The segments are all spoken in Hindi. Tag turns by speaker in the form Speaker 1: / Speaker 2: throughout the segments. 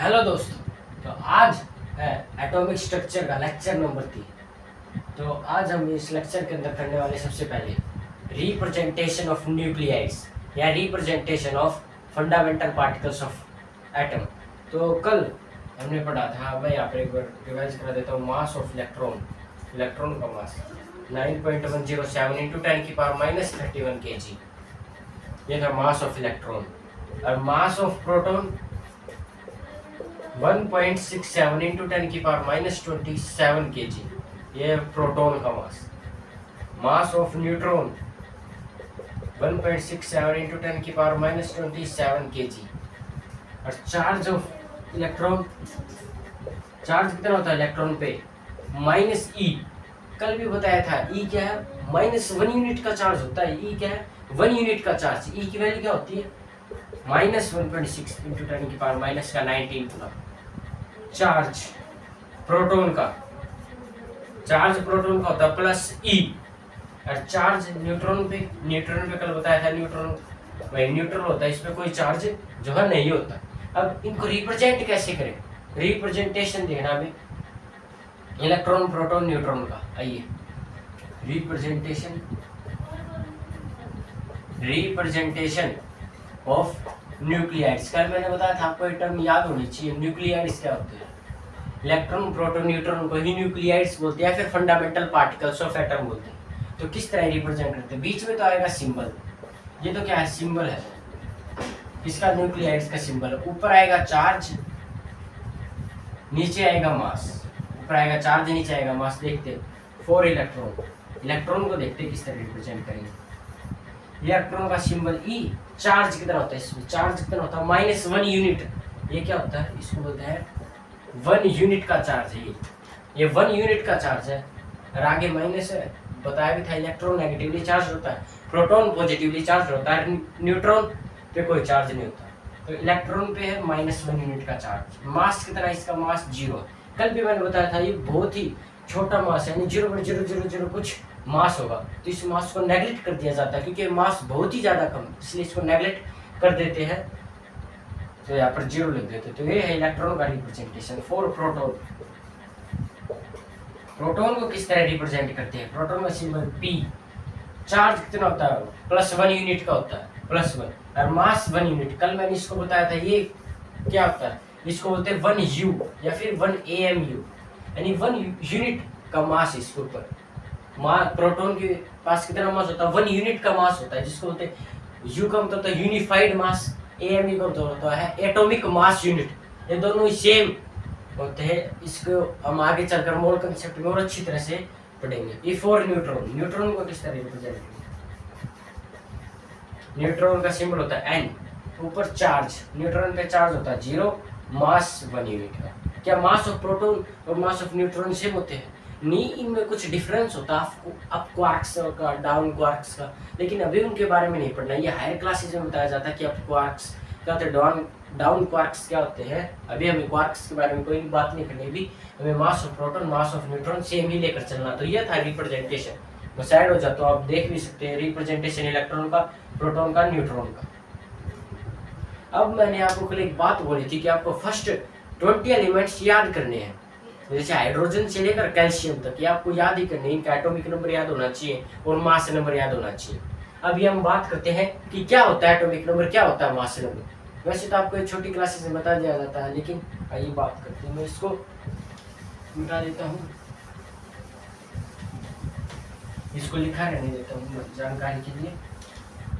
Speaker 1: हेलो दोस्तों। तो आज है एटॉमिक स्ट्रक्चर का लेक्चर नंबर 3। तो आज हम इस लेक्चर के अंदर करने वाले सबसे पहले रिप्रेजेंटेशन ऑफ न्यूक्लियाइड्स या representation of fundamental particles of atom. तो कल हमने पढ़ा था, मैं यहाँ पर एक बार रिवाइज करा देता हूँ। मास ऑफ इलेक्ट्रॉन, इलेक्ट्रॉन का मास 9.107 इंटू 10 की पावर माइनस 31 kg, ये था मास ऑफ इलेक्ट्रॉन। और मास ऑफ प्रोटॉन 1.67 इंटू 10 की पावर माइनस 27 kg, ये प्रोटॉन का मास। मास ऑफ न्यूट्रॉन 1.67 इंटू 10 की पावर माइनस 27 kg। और चार्ज ऑफ इलेक्ट्रॉन, चार्ज कितना होता है इलेक्ट्रॉन पे? माइनस ई। कल भी बताया था ई क्या है, -1 यूनिट का चार्ज होता है। ई क्या है? 1 यूनिट का चार्ज। ई की वैल्यू क्या होती है? -1.6 इंटू 10 की पावर माइनस का 19 गुना। चार्ज प्रोटॉन का, चार्ज प्रोटॉन का होता है प्लस ई। और चार्ज न्यूट्रॉन पे, न्यूट्रॉन पे कल बताया था न्यूट्रॉन भाई न्यूट्रल होता है, इसमें कोई चार्ज जो है नहीं होता। अब इनको रिप्रेजेंट कैसे करें? रिप्रेजेंटेशन देखना हमें इलेक्ट्रॉन प्रोटॉन न्यूट्रॉन का। आइए रिप्रेजेंटेशन ऑफ न्यूक्लियाइड्स। कल मैंने बताया था आपको, एक टर्म याद होनी चाहिए। न्यूक्लियाइड्स क्या होते हैं? इलेक्ट्रॉन प्रोटॉन न्यूट्रॉन को ही न्यूक्लियाइड्स बोलते हैं, फिर फंडामेंटल पार्टिकल्स ऑफ एटम बोलते हैं। तो किस तरह रिप्रेजेंट करते हैं? बीच में तो आएगा सिंबल, ये तो क्या है? सिंबल है इसका, न्यूक्लियाइड्स का सिंबल। ऊपर आएगा चार्ज, नीचे आएगा मास। ऊपर आएगा चार्ज, नीचे आएगा मास। देखते 4 इलेक्ट्रॉन, इलेक्ट्रॉन को देखते किस तरह रिप्रेजेंट करेंगे। इलेक्ट्रॉन का सिंबल ई। चार्ज कितना होता है इसमें? चार्ज कितना होता है? -1 यूनिट। ये क्या होता है? इसको बोलते हैं 1 यूनिट का चार्ज है ये 1 यूनिट का चार्ज है। और आगे माइनस है, बताया भी था। इलेक्ट्रॉन नेगेटिवली चार्ज होता है, प्रोटॉन पॉजिटिवली चार्ज होता है, न्यूट्रॉन पे कोई चार्ज नहीं होता। तो इलेक्ट्रॉन पे है -1 यूनिट का चार्ज। मास कितना है इसका? मास 0। कल भी मैंने बताया था ये बहुत ही छोटा मास है, यानी 0.000 कुछ मास होगा। तो इस मास को नेगलेक्ट कर दिया जाता है, क्योंकि मास बहुत ही ज्यादा कम, इसलिए इसको नेगलेक्ट कर देते हैं। तो यहाँ पर 0 लिख देते। तो ये है इलेक्ट्रॉन का रिप्रेजेंटेशन। 4 प्रोटॉन, प्रोटॉन को किस तरह रिप्रेजेंट करते हैं? प्रोटॉन का सिंबल P। चार्ज कितना होता है? +1 यूनिट का होता है, +1। और मास 1 यूनिट। कल मैंने इसको बताया था, ये क्या होता है? इसको बोलते हैं 1 U या फिर 1 AMU, यानी 1 यूनिट का मास इसके ऊपर। प्रोटॉन के पास कितना मास होता है? 1 यूनिट का मास होता है, जिसको बोलते हैं U का मतलब होता है यूनिफाइड मास, AMU का मतलब होता है एटॉमिक मास यूनिट। ये दोनों ही सेम होते हैं। इसको हम आगे चलकर मोल कंसेप्ट में और अच्छी तरह से पढ़ेंगे। ये 4 न्यूट्रॉन, न्यूट्रॉन को किस तरह रिप्रेजेंट करेंगे? न्यूट्रॉन का सिंबल होता है N। ऊपर चार्ज, न्यूट्रॉन पे चार्ज होता है 0, मास 1 यूनिट का। क्या मास ऑफ प्रोटॉन और मास ऑफ न्यूट्रॉन सेम होते हैं? नहीं, इनमें कुछ डिफरेंस होता है, अप क्वार्क्स का, डाउन क्वार्क्स का, लेकिन अभी उनके बारे में नहीं पढ़ना। ये हायर क्लासेस में बताया जाता है कि अप क्वार्क्स क्या होते हैं, डाउन क्वार्क्स क्या होते हैं। अभी हमें क्वार्क्स के बारे में कोई बात नहीं करनी। अभी हमें mass of proton, mass of neutron same ही लेकर चलना। तो ये था रिप्रेजेंटेशन। वो साइड हो जाए तो आप देख भी सकते हैं रिप्रेजेंटेशन इलेक्ट्रॉन का, प्रोटॉन का, न्यूट्रॉन का। अब मैंने आपको कल एक बात बोली थी कि आपको फर्स्ट 20 एलिमेंट्स याद करने हैं, जैसे हाइड्रोजन से लेकर कैल्शियम तक, ये आपको याद ही करने। इनका एटॉमिक नंबर याद होना चाहिए और मास नंबर याद होना चाहिए। अभी हम बात करते हैं कि क्या होता है एटॉमिक नंबर, क्या होता है मास नंबर। वैसे तो आपको छोटी क्लासेस में बता दिया जाता है, लेकिन आइए बात करते हैं। मैं इसको मिटा देता हूँ, इसको लिखा रहने देता हूँ जानकारी के लिए,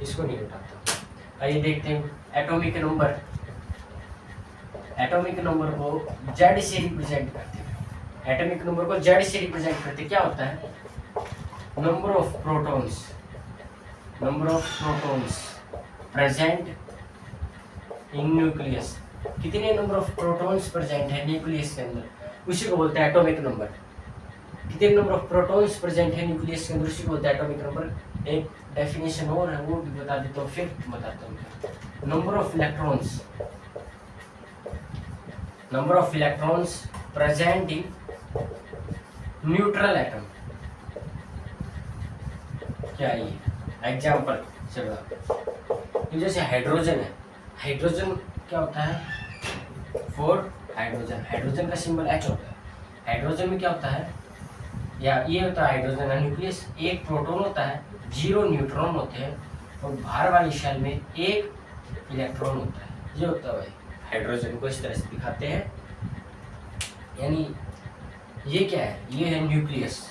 Speaker 1: इसको नहीं उठाता। आइए देखते हैं एटॉमिक नंबर। एटॉमिक नंबर को Z से रिप्रेजेंट करते हैं। एटॉमिक नंबर को Z से रिप्रेजेंट करते क्या होता है? Number of protons, number of protons present in nucleus. कितने नंबर ऑफ प्रोटॉन्स प्रेजेंट है न्यूक्लियस के अंदर, उसी को बोलते हैं एटॉमिक नंबर। कितने नंबर ऑफ प्रोटॉन्स प्रेजेंट है न्यूक्लियस के अंदर, उसी को बोलते हैं एटॉमिक नंबर। एक डेफिनेशन और है, वो भी बता देता हूँ, फिर बताता हूँ। Number of electrons, number of electrons present in neutral atom। क्या ये एग्जाम्पल? चलो, जैसे हाइड्रोजन है, हाइड्रोजन क्या होता है? 4 हाइड्रोजन, हाइड्रोजन का सिंबल H होता है। हाइड्रोजन में क्या होता है, या ये होता है हाइड्रोजन का न्यूक्लियस, एक प्रोटॉन होता है, 0 न्यूट्रॉन होते हैं, और बाहर वाली शेल में 1 इलेक्ट्रॉन होता है। ये होता है भाई हाइड्रोजन को इस तरह से दिखाते हैं। यानी ये क्या है, ये है न्यूक्लियस,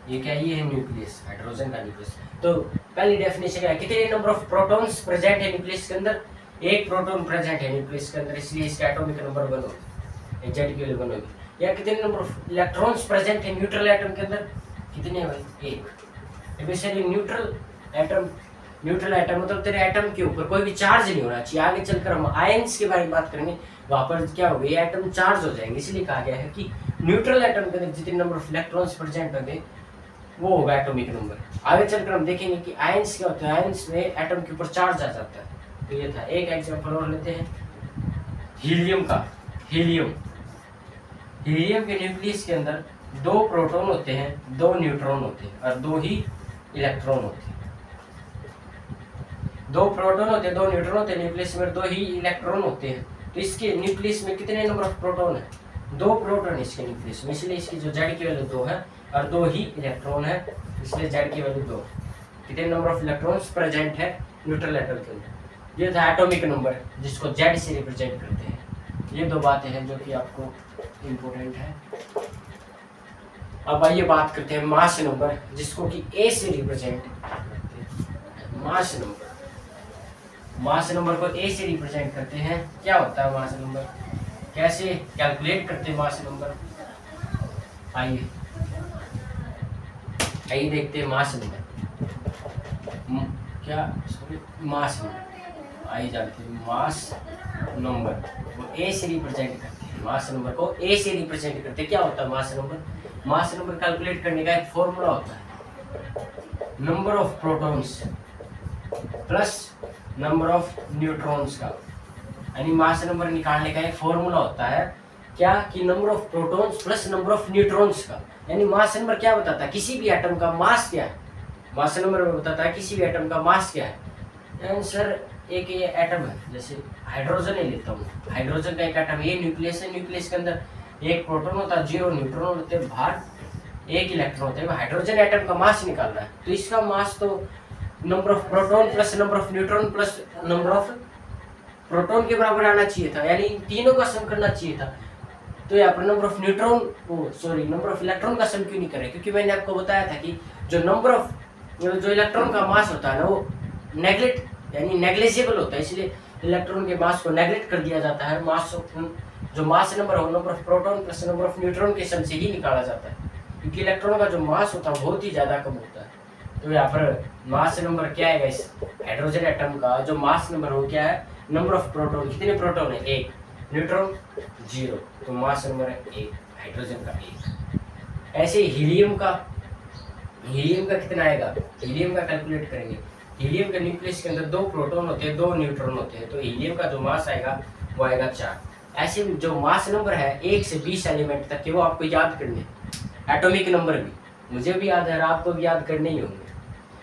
Speaker 1: ये क्या है, ये है न्यूक्लियस, हाइड्रोजन का न्यूक्लियस। तो पहली डेफिनेशन क्या है, कितने नंबर ऑफ प्रोटॉन्स प्रेजेंट है न्यूक्लियस के अंदर, एक प्रोटॉन प्रेजेंट है न्यूक्लियस के अंदर, इसलिए इसका एटॉमिक नंबर 1 होगा, Z की वैल्यू 1 होगी। या कितने नंबर ऑफ इलेक्ट्रॉन्स प्रेजेंट है न्यूट्रल एटम के अंदर, कितने हैं भाई, 1। Basically neutral atom, neutral atom मतलब तेरे एटम के ऊपर कोई भी चार्ज नहीं होना चाहिए। आगे चलकर हम आयंस के बारे में बात करेंगे, वहां पर क्या होगा, ये एटम चार्ज हो जाएंगे, इसलिए कहा गया है कि न्यूट्रल एटम के अंदर जितने नंबर ऑफ इलेक्ट्रॉन्स प्रेजेंट होंगे वो होगा एटॉमिक नंबर। आगे चलकर हम देखेंगे कि आयंस क्या होता है, आयंस में एटम के ऊपर चार्ज आ जाता है। तो ये था एक एग्जांपल और लेते हैं हीलियम का। हीलियम, हीलियम के न्यूक्लियस के अंदर 2 प्रोटॉन होते हैं, 2 न्यूट्रॉन होते हैं और 2 ही इलेक्ट्रॉन होते हैं। 2 प्रोटॉन होते हैं, 2 न्यूट्रॉन होते हैं, न्यूक्लियस में 2 ही इलेक्ट्रॉन होते हैं। तो इसके न्यूक्लियस में कितने नंबर ऑफ प्रोटॉन है, 2 प्रोटॉन इसके न्यूक्लियस में, इसलिए इसकी जो Z की वैल्यू 2 है और 2 ही इलेक्ट्रॉन है, इसलिए Z की वैल्यू 2। कितने नंबर ऑफ इलेक्ट्रॉन्स प्रेजेंट है न्यूट्रल एटम के अंदर, ये था एटॉमिक नंबर जिसको Z से रिप्रेजेंट करते हैं। ये 2 बातें हैं जो कि आपको इम्पोर्टेंट है। अब आइए बात करते हैं मास नंबर, जिसको कि A से रिप्रेजेंट करते हैं। मास नंबर, मास नंबर को A से रिप्रेजेंट करते हैं। क्या होता है मास नंबर, कैसे कैलकुलेट करते हैं मास नंबर, आइए देखते हैं मास नंबर। क्या सॉरी, मास नंबर, आइए जानते हैं मास नंबर को A से रिप्रेजेंट करते हैं। मास नंबर को A से रिप्रेजेंट करते हैं। क्या होता है mass number, mass number calculate करने का एक फॉर्मूला होता है, number of protons plus number of neutrons का। यानी मास नंबर निकालने का एक फॉर्मूला होता है क्या, कि number of protons plus number of neutrons का। यानी मास नंबर क्या बताता है, किसी भी एटम का मास क्या है, मास नंबर बताता है किसी भी एटम का मास क्या है। सर एक ये एटम है, जैसे हाइड्रोजन ही लेता हूँ, हाइड्रोजन का एक एटम, ये न्यूक्लियस है, न्यूक्लियस के अंदर 1 प्रोटॉन होता है, 0 न्यूट्रॉन होते हैं, बाहर 1 इलेक्ट्रॉन होते हैं। हाइड्रोजन एटम का मास निकाल रहा है, तो इसका मास तो number of proton plus number of neutron plus number of proton के बराबर आना चाहिए था, यानी इन तीनों का सम करना चाहिए था। तो यहाँ पर number of neutron, number of electron का सम क्यों नहीं करे, क्योंकि मैंने आपको बताया था कि जो नंबर ऑफ जो इलेक्ट्रॉन का मास होता है ना, वो नेग्लेक्ट यानी नेग्लिजिबल होता है, इसलिए इलेक्ट्रॉन के मास को नेग्लेक्ट कर दिया जाता है। मास जो मास नंबर हो, number of proton plus number of neutron के सम से ही निकाला जाता है, क्योंकि इलेक्ट्रॉन का जो मास होता है बहुत ही ज़्यादा कम होता है। तो यहाँ पर मास नंबर क्या है इस हाइड्रोजन एटम का, जो मास नंबर हो क्या है, नंबर ऑफ प्रोटॉन, कितने प्रोटॉन है, 1, न्यूट्रॉन 0, तो मास नंबर है 1, हाइड्रोजन का 1। ऐसे हीलियम का कितना आएगा, हीलियम का कैलकुलेट करेंगे। हीलियम के न्यूक्लियस के अंदर 2 प्रोटॉन होते हैं, 2 न्यूट्रॉन होते हैं, तो हीलियम का जो मास आएगा वो आएगा 4। ऐसे जो मास नंबर है 1 से 20 एलिमेंट तक के, वो आपको याद करने, एटॉमिक नंबर भी मुझे भी याद है, आपको भी याद करने ही होंगे,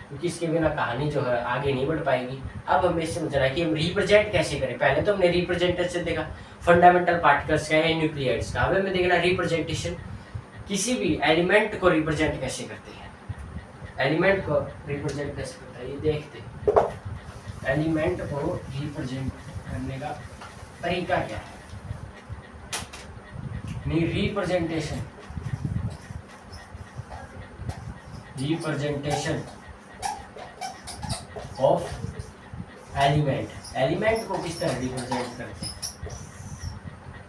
Speaker 1: क्योंकि इसके बिना कहानी जो है आगे नहीं बढ़ पाएगी। अब हमें समझना है कि हम रिप्रेजेंट कैसे करें। पहले तो हमने रिप्रेजेंटेशन देखा फंडामेंटल पार्टिकल्स का या न्यूक्लियस का, अब हमें देखना रिप्रेजेंटेशन, किसी भी एलिमेंट को रिप्रेजेंट कैसे करते हैं, एलिमेंट को रिप्रेजेंट कैसे करता है, ये देखते हैं एलिमेंट को रिप्रेजेंट करने का तरीका क्या है। रिप्रेजेंटेशन ऑफ एलिमेंट को किस तरह रिप्रेजेंट करते हैं,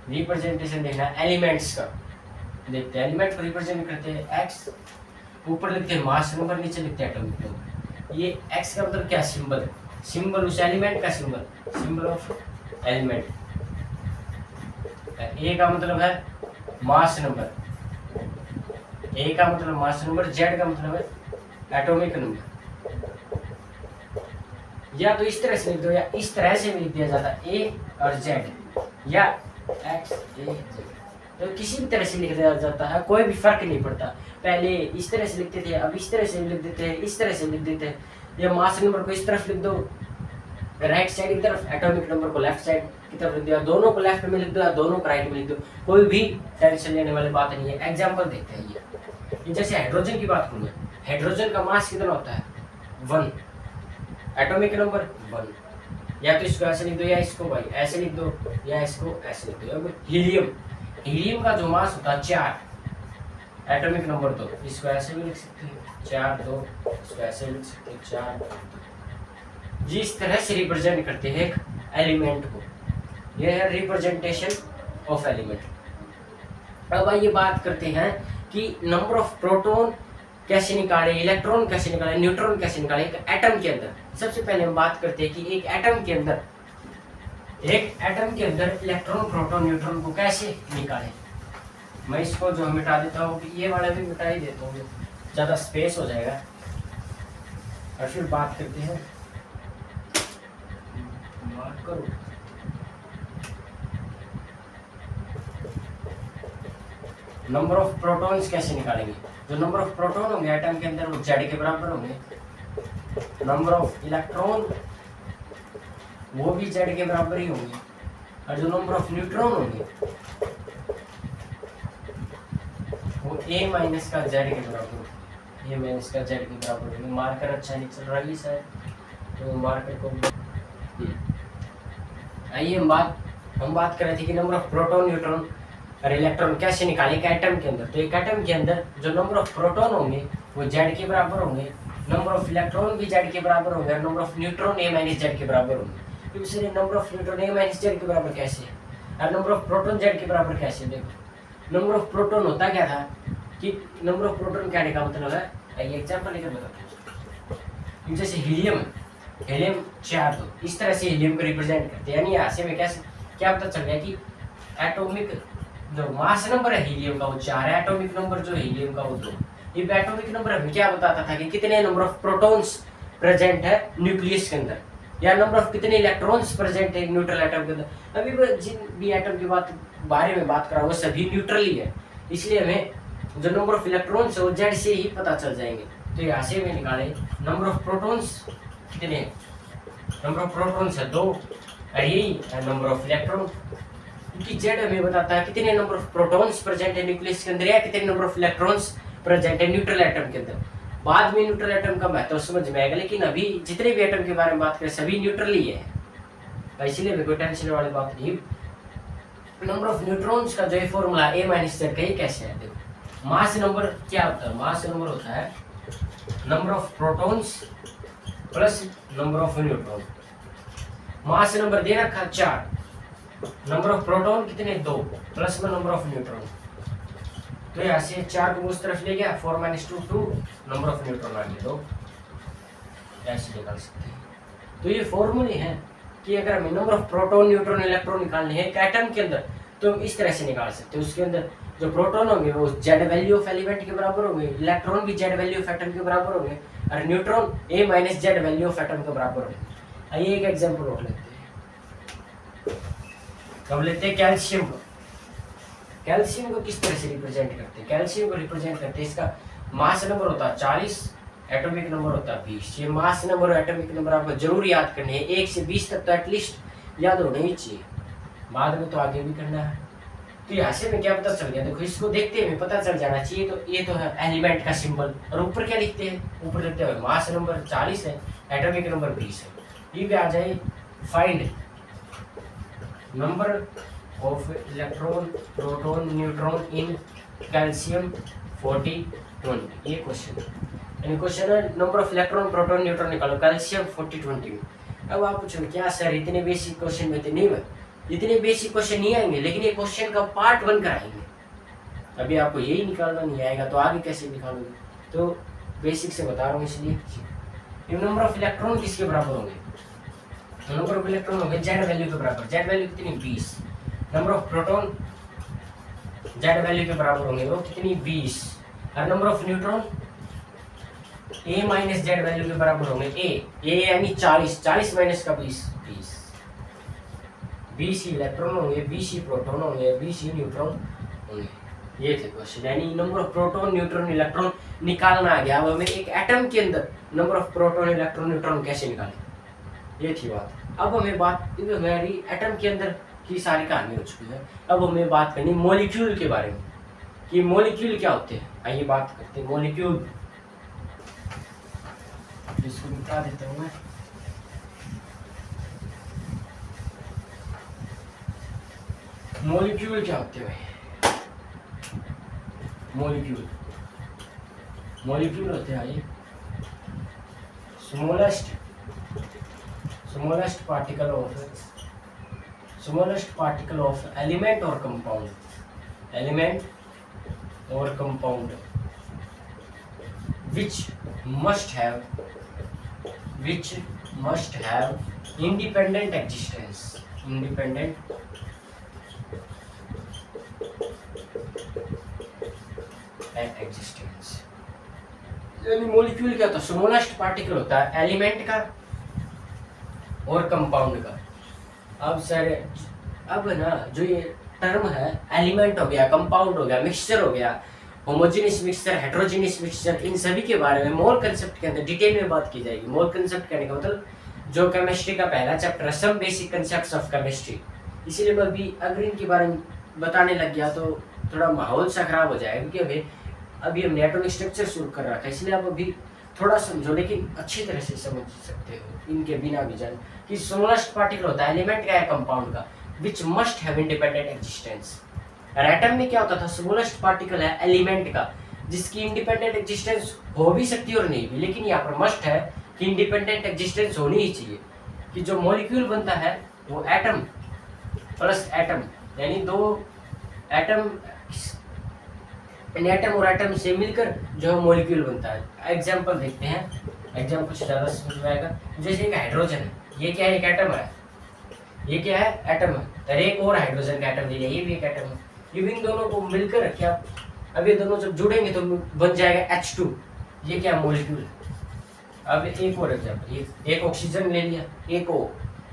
Speaker 1: रिप्रेजेंटेशन देखना एलिमेंट्स का। देखते हैं एलिमेंट को रिप्रेजेंट करते हैं एक्स, ऊपर लिखते हैं मास नंबर, नीचे लिखते हैं एटॉमिक नंबर। ये एक्स का मतलब क्या, सिंबल उस एलिमेंट का सिंबल ऑफ एलिमेंट। ए का मतलब है मास नंबर, ए का मतलब मास नंबर, जेड का मतलब है एटॉमिक नंबर। या तो इस तरह से लिख दो या इस तरह से भी लिख दिया जाता है, ए और जेड, या एक्स ए जेड, तो किसी भी तरह से लिख दिया जाता है, कोई भी फर्क नहीं पड़ता। पहले इस तरह से लिखते थे, अब इस तरह से लिख देते हैं, इस तरह से लिख देते हैं। या मास नंबर को इस तरफ लिख दो राइट साइड की तरफ एटॉमिक नंबर को लेफ्ट साइड की तरफ लिख दिया, दोनों को लेफ्ट में लिख दो या दोनों को राइट में लिख दो, कोई भी टेंशन लेने वाली बात नहीं है। एग्जांपल देखते हैं ये जैसे हाइड्रोजन की बात करूँ, हाइड्रोजन का मास कितना होता है 1, एटॉमिक नंबर 1, या तो इसको ऐसे लिख दो या इसको भाई ऐसे लिख दो या इसको ऐसे लिख दो। अब हीलियम का जो मास होता है 4, एटॉमिक नंबर 2, इसको ऐसे भी लिख सकते हैं 4 2, इसको ऐसे लिख सकते हैं 4 2। जिस तरह से रिप्रेजेंट करते हैं एक एलिमेंट को, यह है रिप्रेजेंटेशन ऑफ एलिमेंट। अब आइए बात करते हैं कि नंबर ऑफ प्रोटॉन कैसे निकाले, इलेक्ट्रॉन कैसे निकाले, न्यूट्रॉन कैसे निकाले एक एटम के अंदर। सबसे पहले हम बात करते हैं कि एक एटम के अंदर इलेक्ट्रॉन प्रोटॉन न्यूट्रॉन को कैसे निकाले। मैं इसको जो मिटा देता हूँ, ये वाला भी मिटा ही देता हूँ, ज़्यादा स्पेस हो जाएगा। और फिर बात करते हैं, मार्क करो, नंबर ऑफ प्रोटॉन्स कैसे निकालेंगे। जो नंबर ऑफ प्रोटॉन होंगे एटम के अंदर वो जेड के बराबर होंगे, नंबर ऑफ इलेक्ट्रॉन वो भी जेड के बराबर ही होंगे, और जो नंबर ऑफ न्यूट्रॉन होंगे वो ए माइनस का जेड के बराबर होगा, ए माइनस का जेड के बराबर होगा। मार्कर अच्छा नहीं चल रहा है शायद, तो मार्कर को आइए हम बात कर रहे थे कि नंबर ऑफ प्रोटॉन न्यूट्रॉन और इलेक्ट्रॉन कैसे निकाले एक एटम के अंदर। तो एक एटम के अंदर जो नंबर ऑफ प्रोटॉन होंगे वो जेड के बराबर होंगे, नंबर ऑफ इलेक्ट्रॉन भी जेड के बराबर होंगे, और number of neutron A minus Z के बराबर होंगे। तो इसलिए number of neutron A minus Z के बराबर कैसे है, और नंबर ऑफ प्रोटॉन जेड के बराबर कैसे है। देखो नंबर ऑफ प्रोटॉन होता क्या था कि नंबर ऑफ प्रोटॉन क्या का मतलब है, आइए एग्जाम्पल लेकर बताता हूँ। जैसे हीलियम 4 2, इस तरह से हीलियम को रिप्रेजेंट करते हैं, यानी यहाँ से मैं क्या पता चल गया कि एटॉमिक जो मास नंबर है हीलियम का वो 4 है, एटॉमिक नंबर जो हीलियम का वो 2। ये एटॉमिक नंबर हमें क्या बताता था कि कितने नंबर ऑफ प्रोटॉन्स प्रेजेंट है न्यूक्लियस के अंदर, या नंबर ऑफ कितने इलेक्ट्रॉन्स प्रेजेंट है न्यूट्रल एटम के अंदर। अभी जिन भी एटम की बारे में बात कर रहा हूँ वो सभी न्यूट्रल ही है, इसलिए हमें जो नंबर ऑफ इलेक्ट्रॉन्स है वो जेड से ही पता चल जाएंगे। तो यहाँ से हमें निकाले नंबर ऑफ प्रोटॉन्स कितने, नंबर ऑफ प्रोटॉन्स है 2, और यही नंबर ऑफ इलेक्ट्रॉन, क्योंकि जेड हमें बताता है कितने नंबर ऑफ प्रोटॉन्स प्रेजेंट है न्यूक्लियस के अंदर या कितने नंबर ऑफ इलेक्ट्रॉन्स प्रेजेंट है न्यूट्रल एटम के अंदर। बाद में न्यूट्रल एटम का महत्व समझ में आएगा, लेकिन अभी जितने भी एटम के बारे में बात करें सभी न्यूट्रल ही है, इसलिए कोई टेंशन वाली बात नहीं। नंबर ऑफ न्यूट्रॉन्स का जो फॉर्मूला ए माइनस जेड का ये कैसे है, देखो मास नंबर क्या होता है, मास नंबर होता है number of protons plus number of neutron. Mass number दे रखा 4, नंबर ऑफ प्रोटॉन कितने 2, प्लस में नंबर ऑफ न्यूट्रॉन। तो यहाँ से 4 को उस तरफ ले गया, 4 - 2 2, नंबर ऑफ न्यूट्रॉन आ गया 2, ऐसे निकाल सकते हैं। तो ये फॉर्मूले हैं कि अगर हमें number of proton neutron electron निकालने हैं एक एटम के अंदर तो हम इस तरह से निकाल सकते हैं। उसके अंदर जो प्रोटॉन होंगे वो जेड वैल्यू ऑफ एलिमेंट के बराबर होंगे, इलेक्ट्रॉन भी जेड वैल्यू ऑफ एटम के बराबर होंगे, और neutron A minus Z value of atom के बराबर होंगे। आइए एक एग्जांपल और लेते हैं। अब लेते हैं कैल्शियम को। कैल्शियम को किस तरह से रिप्रेजेंट करते हैं, कैल्शियम को रिप्रेजेंट करते हैं, इसका मास नंबर होता है 40, एटॉमिक नंबर होता है 20। ये मास नंबर और एटॉमिक नंबर आपको जरूर याद करने हैं, 1 से 20 तक तो एटलीस्ट याद होने ही चाहिए, बाद में तो आगे भी करना है। तो यहाँ से मैं क्या पता चल गया, देखो इसको देखते हुए पता चल जाना चाहिए। तो ये तो है एलिमेंट का सिंबल, और ऊपर क्या लिखते हैं, ऊपर लिखते हुए मास नंबर 40 है, एटॉमिक नंबर 20 है। ये भी आ जाए find number of electron proton neutron in calcium 40 20, ये क्वेश्चन यानी क्वेश्चन है number of electron proton neutron निकालो कैल्शियम 40 20 में। अब आप पूछो क्या सर इतने बेसिक क्वेश्चन में तो नहीं है, इतने बेसिक क्वेश्चन नहीं आएंगे, लेकिन ये क्वेश्चन का पार्ट 1 कराएंगे। अभी आपको यही निकालना नहीं आएगा तो आगे कैसे निकालोगे, तो बेसिक से बता रहा हूँ इसलिए। नंबर ऑफ इलेक्ट्रॉन किसके बराबर होंगे, नंबर ऑफ इलेक्ट्रॉन होंगे जेड वैल्यू के बराबर, जेड वैल्यू कितनी 20, number of proton Z value के बराबर होंगे वो कितनी 20, और number of neutron A minus Z value के बराबर होंगे ए यानी 40, 40 माइनस का 20 20 इलेक्ट्रॉन होंगे, 20 प्रोटॉन होंगे, 20 न्यूट्रॉन होंगे। ये थे क्वेश्चन, यानी number of proton neutron electron निकालना आ गया। अब हमें एक एटम के अंदर number of proton electron neutron कैसे निकालें, ये थी बात। अब हमारी एटम के अंदर की सारी कहानी हो चुकी है। अब हमें बात करनी मॉलिक्यूल के बारे में कि मॉलिक्यूल क्या होते हैं। आइए बात करते हैं मॉलिक्यूल। इसको मिटा देता हूँ मैं। मॉलिक्यूल क्या होते हैं भाई? मॉलिक्यूल होते हैं आइए स्मॉलेस्ट पार्टिकल ऑफ एलिमेंट और compound which must have independent existence यानी मॉलिक्यूल क्या होता है? स्मॉलेस्ट पार्टिकल होता है एलिमेंट का और कंपाउंड का। अब सर अब ना जो ये टर्म है एलिमेंट हो गया, कंपाउंड हो गया, मिक्सचर हो गया, होमोजेनियस मिक्सचर, हेटेरोजेनियस मिक्सचर, इन सभी के बारे में मोल कंसेप्ट के अंदर डिटेल में बात की जाएगी। मोल कंसेप्ट कहने का मतलब जो केमिस्ट्री का पहला चैप्टर है, some basic concepts of chemistry. इसीलिए मैं अभी अगर इनके बारे में बताने लग गया तो थोड़ा माहौल सा खराब हो जाएगा, क्योंकि अभी हमने एटॉमिक स्ट्रक्चर शुरू कर रखा है, इसलिए आप अभी थोड़ा समझो, लेकिन अच्छी तरह से समझ सकते हो इनके बिना भी जान कि स्मॉलेस्ट पार्टिकल होता है एलिमेंट का या कंपाउंड का, which must have independent existence. और एटम में क्या होता था? स्मॉलेस्ट पार्टिकल है एलिमेंट का जिसकी इंडिपेंडेंट एग्जिस्टेंस हो भी सकती है और नहीं भी, लेकिन यहाँ पर मस्ट है कि इंडिपेंडेंट एग्जिस्टेंस होनी ही चाहिए। कि जो मॉलिक्यूल बनता है वो एटम प्लस एटम, यानी दो एटम एटम और एटम से मिलकर जो मॉलिक्यूल बनता है। एग्जांपल देखते हैं, एग्जांपल से ज़्यादा समझ में आएगा। जैसे एक हाइड्रोजन है, ये क्या है? एक एटम है। ये क्या है? एटम है। और एक और हाइड्रोजन का एटम ले लिया, ये भी एक एटम है। ये इन दोनों को मिलकर क्या, अब ये दोनों जब जुड़ेंगे तो बन जाएगा H2। ये क्या? मॉलिक्यूल। अब एक और एग्जांपल, ये एक ऑक्सीजन ले लिया, एक O,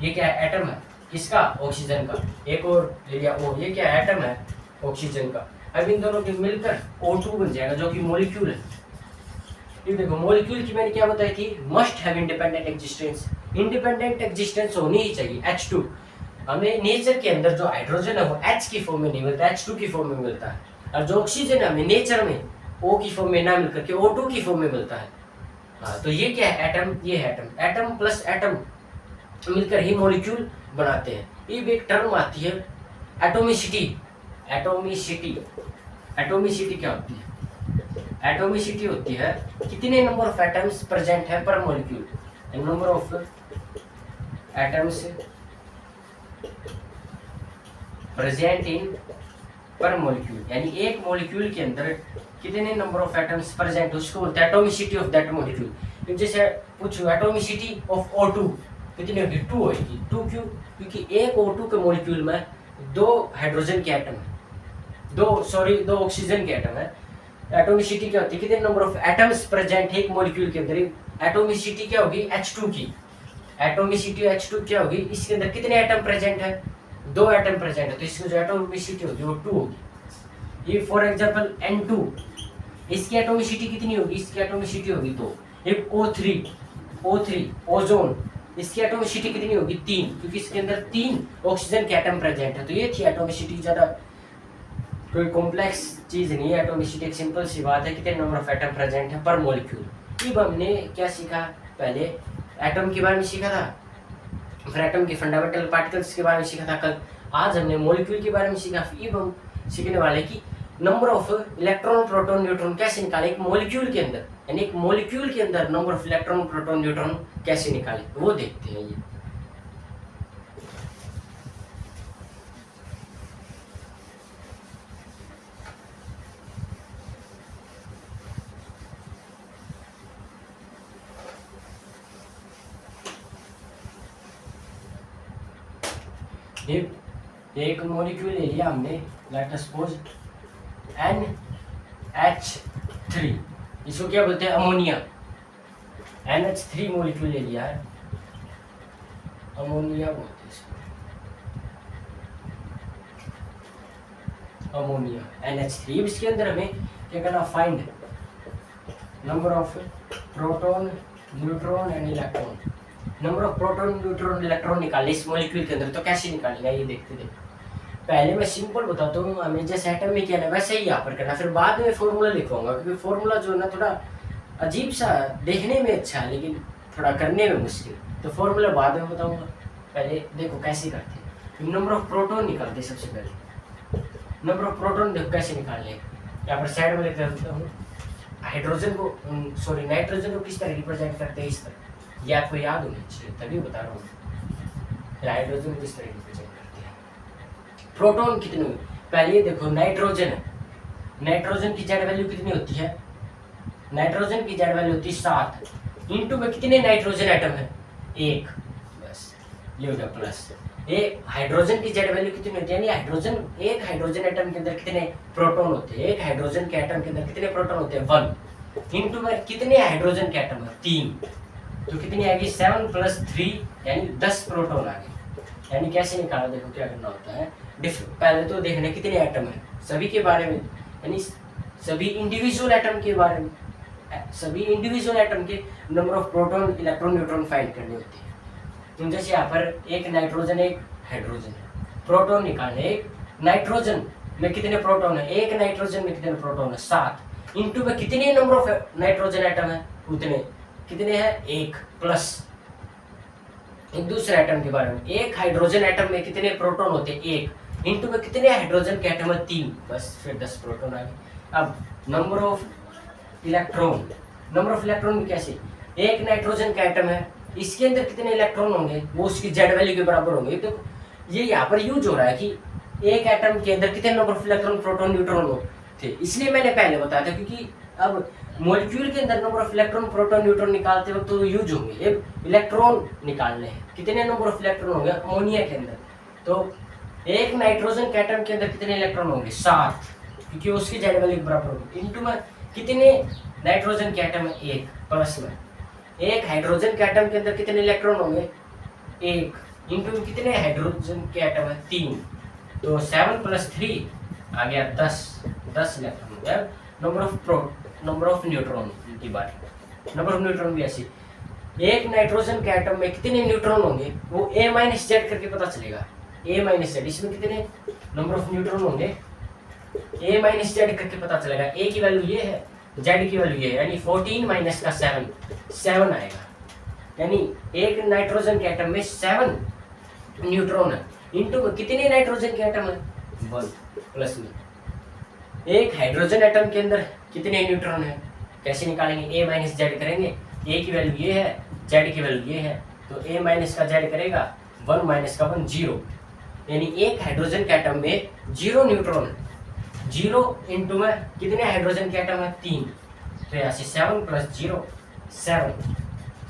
Speaker 1: ये क्या है? एटम है। किसका? ऑक्सीजन का। एक और ले लिया O, ये क्या है? एटम है ऑक्सीजन का। अब इन दोनों के मिलकर O2 बन जाएगा जो कि मॉलिक्यूल है। ये देखो मॉलिक्यूल की मैंने क्या बताया कि must have independent existence, independent existence होनी ही चाहिए। H2 हमें नेचर के अंदर जो हाइड्रोजन है वो H की फॉर्म में नहीं मिलता, H2 की फॉर्म में मिलता है। और जो ऑक्सीजन है हमें नेचर में O की फॉर्म में ना मिलकर के O2 की फॉर्म में मिलता है। हाँ, तो ये क्या है? एटम। ये है एटम। एटम प्लस एटम मिलकर ही मॉलिक्यूल बनाते हैं। ये भी एक टर्म आती है एटोमिसिटी। एटोमिसिटी क्या होती है? एटोमिसिटी होती है कितने नंबर ऑफ एटम्स प्रेजेंट है पर molecule. Number of atoms present in पर मॉलिक्यूल, यानी एक मॉलिक्यूल के अंदर कितने नंबर ऑफ एटम्स प्रेजेंट, उसको बोलते हैं एटोमिसिटी ऑफ दैट मॉलिक्यूल। जैसे पूछो एटोमिसिटी ऑफ O2 कितनी होगी? 2 होगी। 2 क्यों? क्योंकि एक O2 के मॉलिक्यूल में दो हाइड्रोजन के एटम है, दो ऑक्सीजन के एटम है। एटोमिसिटी क्या होती है? कितने नंबर ऑफ एटम्स प्रेजेंट है एक मॉलिक्यूल के अंदर। एटोमिसिटी क्या होगी? H2 की। एटोमिसिटी H2 क्या होगी? इसके अंदर कितने एटम प्रेजेंट है? 2 एटम प्रेजेंट है, तो इसकी जो एटोमिसिटी होगी वो 2 होगी। ये फॉर एग्जांपल N2, इसकी एटोमिसिटी कितनी होगी? इसकी एटोमिसिटी होगी 2। एक O3 ओजोन, इसकी एटोमिसिटी कितनी होगी? 3, क्योंकि इसके अंदर 3 ऑक्सीजन के एटम प्रेजेंट है। तो ये थी एटोमिसिटी। ज़्यादा कोई कॉम्प्लेक्स चीज़ नहीं है, एटोमिसिटी एक सिंपल सी बात है, कितने नंबर ऑफ एटम प्रेजेंट है पर मॉलिक्यूल। अब हमने क्या सीखा? पहले एटम के बारे में सीखा था, फिर एटम के फंडामेंटल पार्टिकल्स के बारे में सीखा था कल। आज हमने मॉलिक्यूल के बारे में सीखा। अब हम सीखने वाले कि number of electron, proton, neutron कैसे निकाले एक मॉलिक्यूल के अंदर, यानी एक मॉलिक्यूल के अंदर number of electron, proton, neutron कैसे निकाले वो देखते हैं। ये एक मॉलिक्यूल ले लिया हमने, लेट अस सपोज NH3, इसको क्या बोलते हैं? अमोनिया। NH3 मॉलिक्यूल ले लिया है, अमोनिया बोलते हैं इसको, अमोनिया NH3। इसके अंदर हमें क्या करना? Find number of proton, neutron and electron. Number of proton neutron electron निकालने इस मॉलिक्यूल के अंदर, तो कैसे निकालेगा ये देखते देखते। पहले मैं सिंपल बताता हूँ, हमें जैसे एटम में किया ना वैसे ही यहाँ पर करना, फिर बाद में फॉर्मूला लिखवाऊंगा, क्योंकि फॉर्मूला जो है ना थोड़ा अजीब सा देखने में अच्छा है लेकिन थोड़ा करने में मुश्किल, तो फॉर्मूला बाद में बताऊंगा। पहले देखो कैसे करते हैं। नंबर ऑफ प्रोटॉन निकालते हैं सबसे पहले। नंबर ऑफ प्रोटॉन देखो कैसे निकालने, यहाँ पर साइड में लिख देता हूँ। हाइड्रोजन को सॉरी नाइट्रोजन को किस तरह रिप्रेजेंट करते हैं, इस तरह, ये आपको याद होनी चाहिए तभी बता रहा हूँ। हाइड्रोजन किस तरह रिप्रेजेंट करते हैं। प्रोटॉन कितने, पहले देखो नाइट्रोजन है, नाइट्रोजन की जेड वैल्यू कितनी होती है, नाइट्रोजन की जेड वैल्यू होती है 7, इंटू में कितने नाइट्रोजन एटम है, 1, बस ये हो गया प्लस। एक हाइड्रोजन की जेड वैल्यू कितनी होती है, यानी हाइड्रोजन, एक हाइड्रोजन एटम के अंदर कितने प्रोटॉन होते हैं, एक हाइड्रोजन के एटम के अंदर कितने प्रोटॉन होते हैं, 1, इंटू में कितने हाइड्रोजन के एटम है, 3, तो कितनी आएगी 7 + 3 यानी 10 प्रोटॉन आ गए। यानी कैसे निकाला, देखो क्या करना होता है, पहले तो देखना कितने एटम है सभी के बारे में, यानी सभी इंडिविजुअल एटम के बारे में, सभी इंडिविजुअल एटम के number of proton electron neutron find करनी होती है। तो जैसे यहाँ पर एक नाइट्रोजन एक हाइड्रोजन, प्रोटॉन निकालने, एक नाइट्रोजन में कितने प्रोटॉन है, एक नाइट्रोजन में कितने प्रोटॉन है 7, इंटू में कितने नंबर ऑफ नाइट्रोजन एटम है उतने, कितने हैं 1, प्लस एक दूसरे एटम के बारे में, एक हाइड्रोजन एटम में कितने प्रोटॉन होते हैं 1, इंटू में कितने हाइड्रोजन के एटम है 3, बस फिर 10 प्रोटॉन आ गए। अब number of electron, number of electron भी कैसे, एक नाइट्रोजन का एटम है, इसके अंदर कितने इलेक्ट्रॉन होंगे, वो उसकी जेड वैल्यू के बराबर होंगे। तो ये यहाँ पर यूज हो रहा है कि एक एटम के अंदर कितने number of electron proton neutron हो थे, इसलिए मैंने पहले बताया था, क्योंकि अब मॉलिक्यूल के अंदर number of electron proton neutron निकालते वक्त तो यूज होंगे, एक इलेक्ट्रॉन निकालने हैं, कितने नंबर ऑफ इलेक्ट्रॉन होंगे अमोनिया के अंदर, तो एक नाइट्रोजन के एटम के अंदर कितने इलेक्ट्रॉन होंगे 7, क्योंकि उसकी जेड वैल्यू के बराबर होगी, इंटू में कितने नाइट्रोजन के एटम है 1, प्लस में एक हाइड्रोजन के एटम के अंदर कितने इलेक्ट्रॉन होंगे 1, इंटू कितने हाइड्रोजन के एटम है 3, तो 7 + 3 आ गया 10 इलेक्ट्रॉन हो गया। नंबर ऑफ न्यूट्रॉन की बात, नंबर ऑफ न्यूट्रॉन भी ऐसी, एक नाइट्रोजन के एटम में कितने न्यूट्रॉन होंगे वो A-Z करके पता चलेगा, A-Z, इसमें कितने नंबर ऑफ न्यूट्रॉन होंगे A-Z करके पता चलेगा, A की वैल्यू ये है, Z की वैल्यू ये है, यानी 14 - का 7 आएगा, यानी एक नाइट्रोजन के एटम में 7 न्यूट्रॉन है, इंटू में कितने नाइट्रोजन के एटम है 1, प्लस में एक हाइड्रोजन एटम के अंदर कितने न्यूट्रॉन है, कैसे निकालेंगे, A-Z करेंगे, A की वैल्यू ये है, Z की वैल्यू ये है, तो A- का Z करेगा 1 - का 1 0, यानी एक हाइड्रोजन के एटम में 0 न्यूट्रॉन है, 0 इंटू में कितने हाइड्रोजन के एटम है 3, तो यहाँ से 7 + 0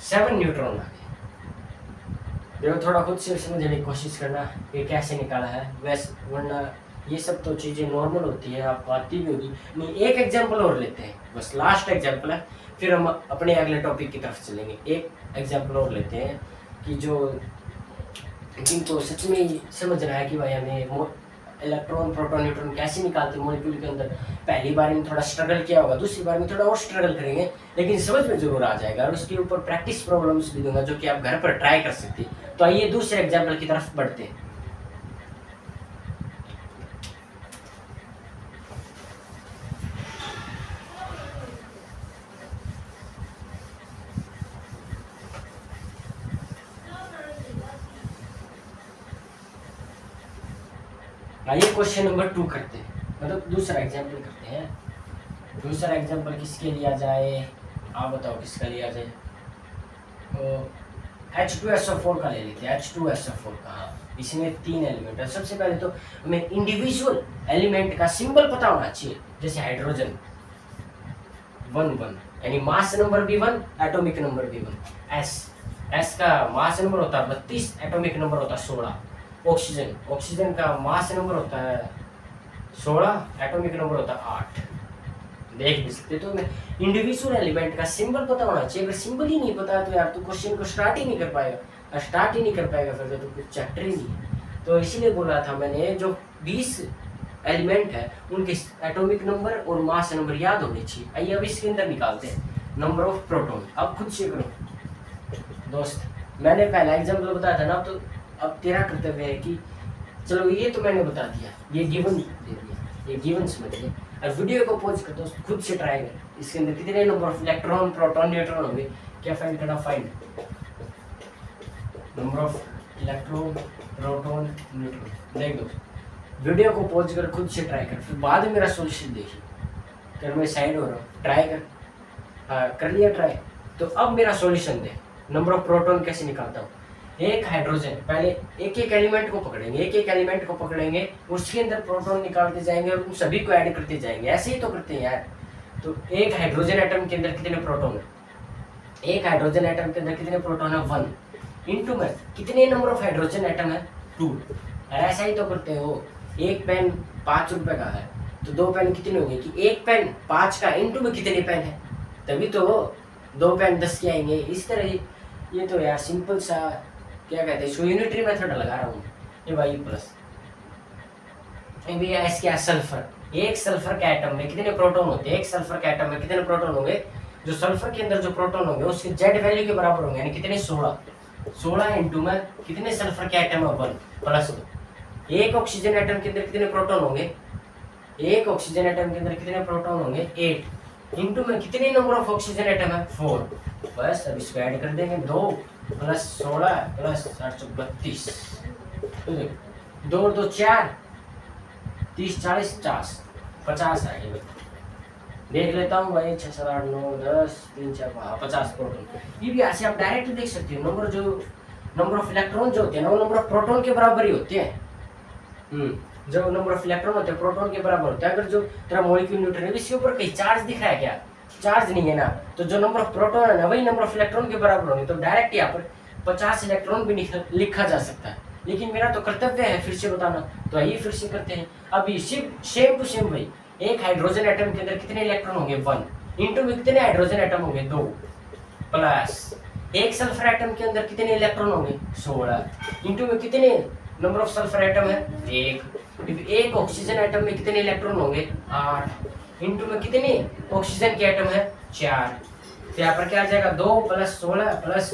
Speaker 1: 7 न्यूट्रॉन आ गए। देखो थोड़ा खुद से समझने की कोशिश करना ये कैसे निकाला है, वैसे वरना ये सब तो चीज़ें नॉर्मल होती है, आपको आती भी होगी। नहीं, एक एग्जाम्पल और लेते हैं, बस लास्ट एग्जाम्पल है, फिर हम अपने अगले टॉपिक की तरफ चलेंगे। एक एग्जाम्पल और लेते हैं कि जो जिनको सच में समझना है कि भाई हमें इलेक्ट्रॉन प्रोटॉन न्यूट्रॉन कैसे निकालते हैं मॉलिक्यूल के अंदर, पहली बार में थोड़ा स्ट्रगल किया होगा, दूसरी बार में थोड़ा और स्ट्रगल करेंगे, लेकिन समझ में जरूर आ जाएगा, और उसके ऊपर प्रैक्टिस प्रॉब्लम्स भी दूंगा जो कि आप घर पर ट्राई कर सकते हैं। तो आइए दूसरे एग्जाम्पल की तरफ बढ़ते हैं। आइए क्वेश्चन नंबर 2 करते हैं, मतलब दूसरा एग्जाम्पल करते हैं। दूसरा एग्जाम्पल किसके लिया जाए, आप बताओ किसका लिया जाए, तो H2SO4 का ले लेते हैं, H2SO4 का। हाँ, इसमें 3 एलिमेंट है। सबसे पहले तो हमें इंडिविजुअल एलिमेंट का सिंबल पता होना चाहिए, जैसे हाइड्रोजन 1 1, यानी मास नंबर भी 1, एटॉमिक नंबर भी 1। S का मास नंबर होता है 32, एटॉमिक नंबर होता है 16। ऑक्सीजन का मास नंबर होता है 16, एटॉमिक नंबर होता है 8। देख भी सकते, तो मैं इंडिविजुअल एलिमेंट का सिंबल पता होना चाहिए। अगर सिंबल ही नहीं पता तो यार तू क्वेश्चन को स्टार्ट ही नहीं कर पाएगा, फिर तो कुछ चैप्टर ही नहीं है। तो इसीलिए बोला था मैंने, जो 20 एलिमेंट है उनके एटॉमिक नंबर और मास नंबर याद होने चाहिए। आइए अब इसके अंदर निकालते हैं नंबर ऑफ प्रोटॉन। अब खुद से करो दोस्त, मैंने पहला एग्जाम्पल बताया था ना, तो अब तेरा कर्तव्य है कि चलो ये तो मैंने बता दिया, ये गिवन दे दिया, ये गिवन समझ लिया, और वीडियो को पॉज कर दो, खुद से ट्राई कर, इसके अंदर कितने number of electron proton neutron होंगे, क्या फाइंड करना, find number of electron proton neutron. देख दो, वीडियो को पॉज कर खुद से ट्राई कर, फिर बाद में मेरा सोल्यूशन देखिए। कर मैं साइड हो रहा हूँ, ट्राई कर। हाँ कर लिया ट्राई, तो अब मेरा solution they. Number of proton कैसे निकालता हूँ, एक हाइड्रोजन, पहले एक एक एलिमेंट को पकड़ेंगे, एक एक एलिमेंट को पकड़ेंगे, उसके अंदर प्रोटॉन निकालते जाएंगे और उन सभी को ऐड करते जाएंगे, ऐसे ही तो करते हैं यार। तो एक हाइड्रोजन एटम के अंदर कितने प्रोटॉन है, एक हाइड्रोजन एटम के अंदर कितने प्रोटॉन है, 1 इंटू में कितने नंबर ऑफ हाइड्रोजन एटम है, 2। ऐसा ही तो करते हो। एक पेन 5 रुपए का है, तो 2 पेन कितने होंगे, कि एक पेन 5 का इंटू में कितने पेन है, तभी तो 2 पेन 10 के आएंगे। इस तरह ये तो यार सिंपल सा, क्या कहते हैं इसको, यूनिटरी मेथड लगा रहा हूँ। ये भाई प्लस एस क्या, सल्फर, एक सल्फर के एटम में कितने प्रोटॉन होते हैं, एक सल्फर के एटम में कितने प्रोटॉन होंगे, जो सल्फर के अंदर जो प्रोटॉन होंगे उसके जेड वैल्यू के बराबर होंगे, यानी कितने, 16 इंटू में कितने सल्फर के एटम है, 1 प्लस 2। एक ऑक्सीजन एटम के अंदर कितने प्रोटॉन होंगे, एक ऑक्सीजन एटम के अंदर कितने प्रोटॉन होंगे, 8 इंटू में कितने नंबर ऑफ ऑक्सीजन एटम है, 4। बस अब इसको ऐड कर देंगे, 2 प्लस 16 प्लस 832, 2 और 2 4, 30 40 50 आएगा। देख लेता हूँ भाई, 6 7 8 9 10 3 4 50 प्रोटॉन। ये भी ऐसे आप डायरेक्ट देख सकते हो, नंबर ऑफ इलेक्ट्रॉन जो होते हैं ना, वो नंबर ऑफ प्रोटॉन के बराबर ही होते हैं। जो नंबर ऑफ इलेक्ट्रॉन होते हैं प्रोटॉन के बराबर होता है। अगर जो तेरा मॉलिक्यूल न्यूट्रॉन है, इसके ऊपर कहीं चार्ज दिख रहा है क्या, चार्ज नहीं है ना, तो जो नंबर ऑफ प्रोटॉन है ना, वही नंबर ऑफ इलेक्ट्रॉन के बराबर होंगे। तो डायरेक्ट यहाँ पर 50 इलेक्ट्रॉन भी लिखा जा सकता है, लेकिन मेरा तो कर्तव्य है फिर से बताना, तो आइए फिर से करते हैं। अभी सेम टू सेम भाई, एक हाइड्रोजन एटम के अंदर कितने इलेक्ट्रॉन होंगे, 1 इंटू में कितने हाइड्रोजन एटम होंगे, 2 प्लस एक सल्फर एटम के अंदर कितने इलेक्ट्रॉन होंगे, 16 इंटू में कितने नंबर ऑफ सल्फर एटम है, 1। एक ऑक्सीजन एटम में कितने इलेक्ट्रॉन होंगे, 8 इंटू में कितने ऑक्सीजन के एटम है, 4। तो यहाँ पर क्या आ जाएगा, 2 प्लस 16 प्लस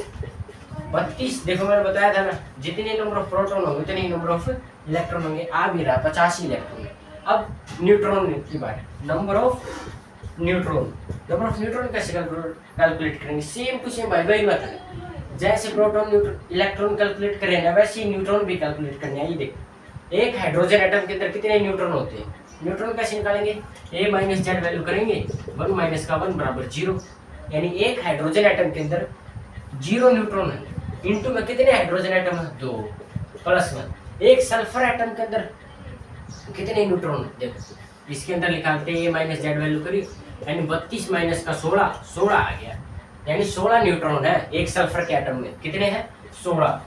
Speaker 1: 32। देखो मैंने बताया था ना, जितने नंबर ऑफ प्रोटॉन होंगे उतने ही नंबर ऑफ इलेक्ट्रॉन होंगे। आ भी रहा 85 इलेक्ट्रॉन। अब न्यूट्रॉन की बात, नंबर ऑफ न्यूट्रॉन कैसे कैलकुलेट करेंगे, सेम टू सेम वही बात है। जैसे प्रोटॉन इलेक्ट्रॉन कैलकुलेट करें ना, वैसे ही न्यूट्रॉन भी कैलकुलेट करने हैं। ये देख, एक हाइड्रोजन एटम के अंदर कितने न्यूट्रॉन होते हैं, न्यूट्रॉन कैसे निकालेंगे, a माइनस जेड वैल्यू करेंगे, 1 माइनस का 1 बराबर 0, यानी एक हाइड्रोजन एटम के अंदर 0 न्यूट्रॉन है, इंटू में कितने हाइड्रोजन एटम है, 2 प्लस 1। एक सल्फर एटम के अंदर कितने न्यूट्रॉन है, देखो इसके अंदर निकालते हैं, a माइनस जेड वैल्यू करी, यानी 32 माइनस का 16 आ गया, यानी 16 न्यूट्रॉन है एक सल्फर के एटम में। कितने हैं, 16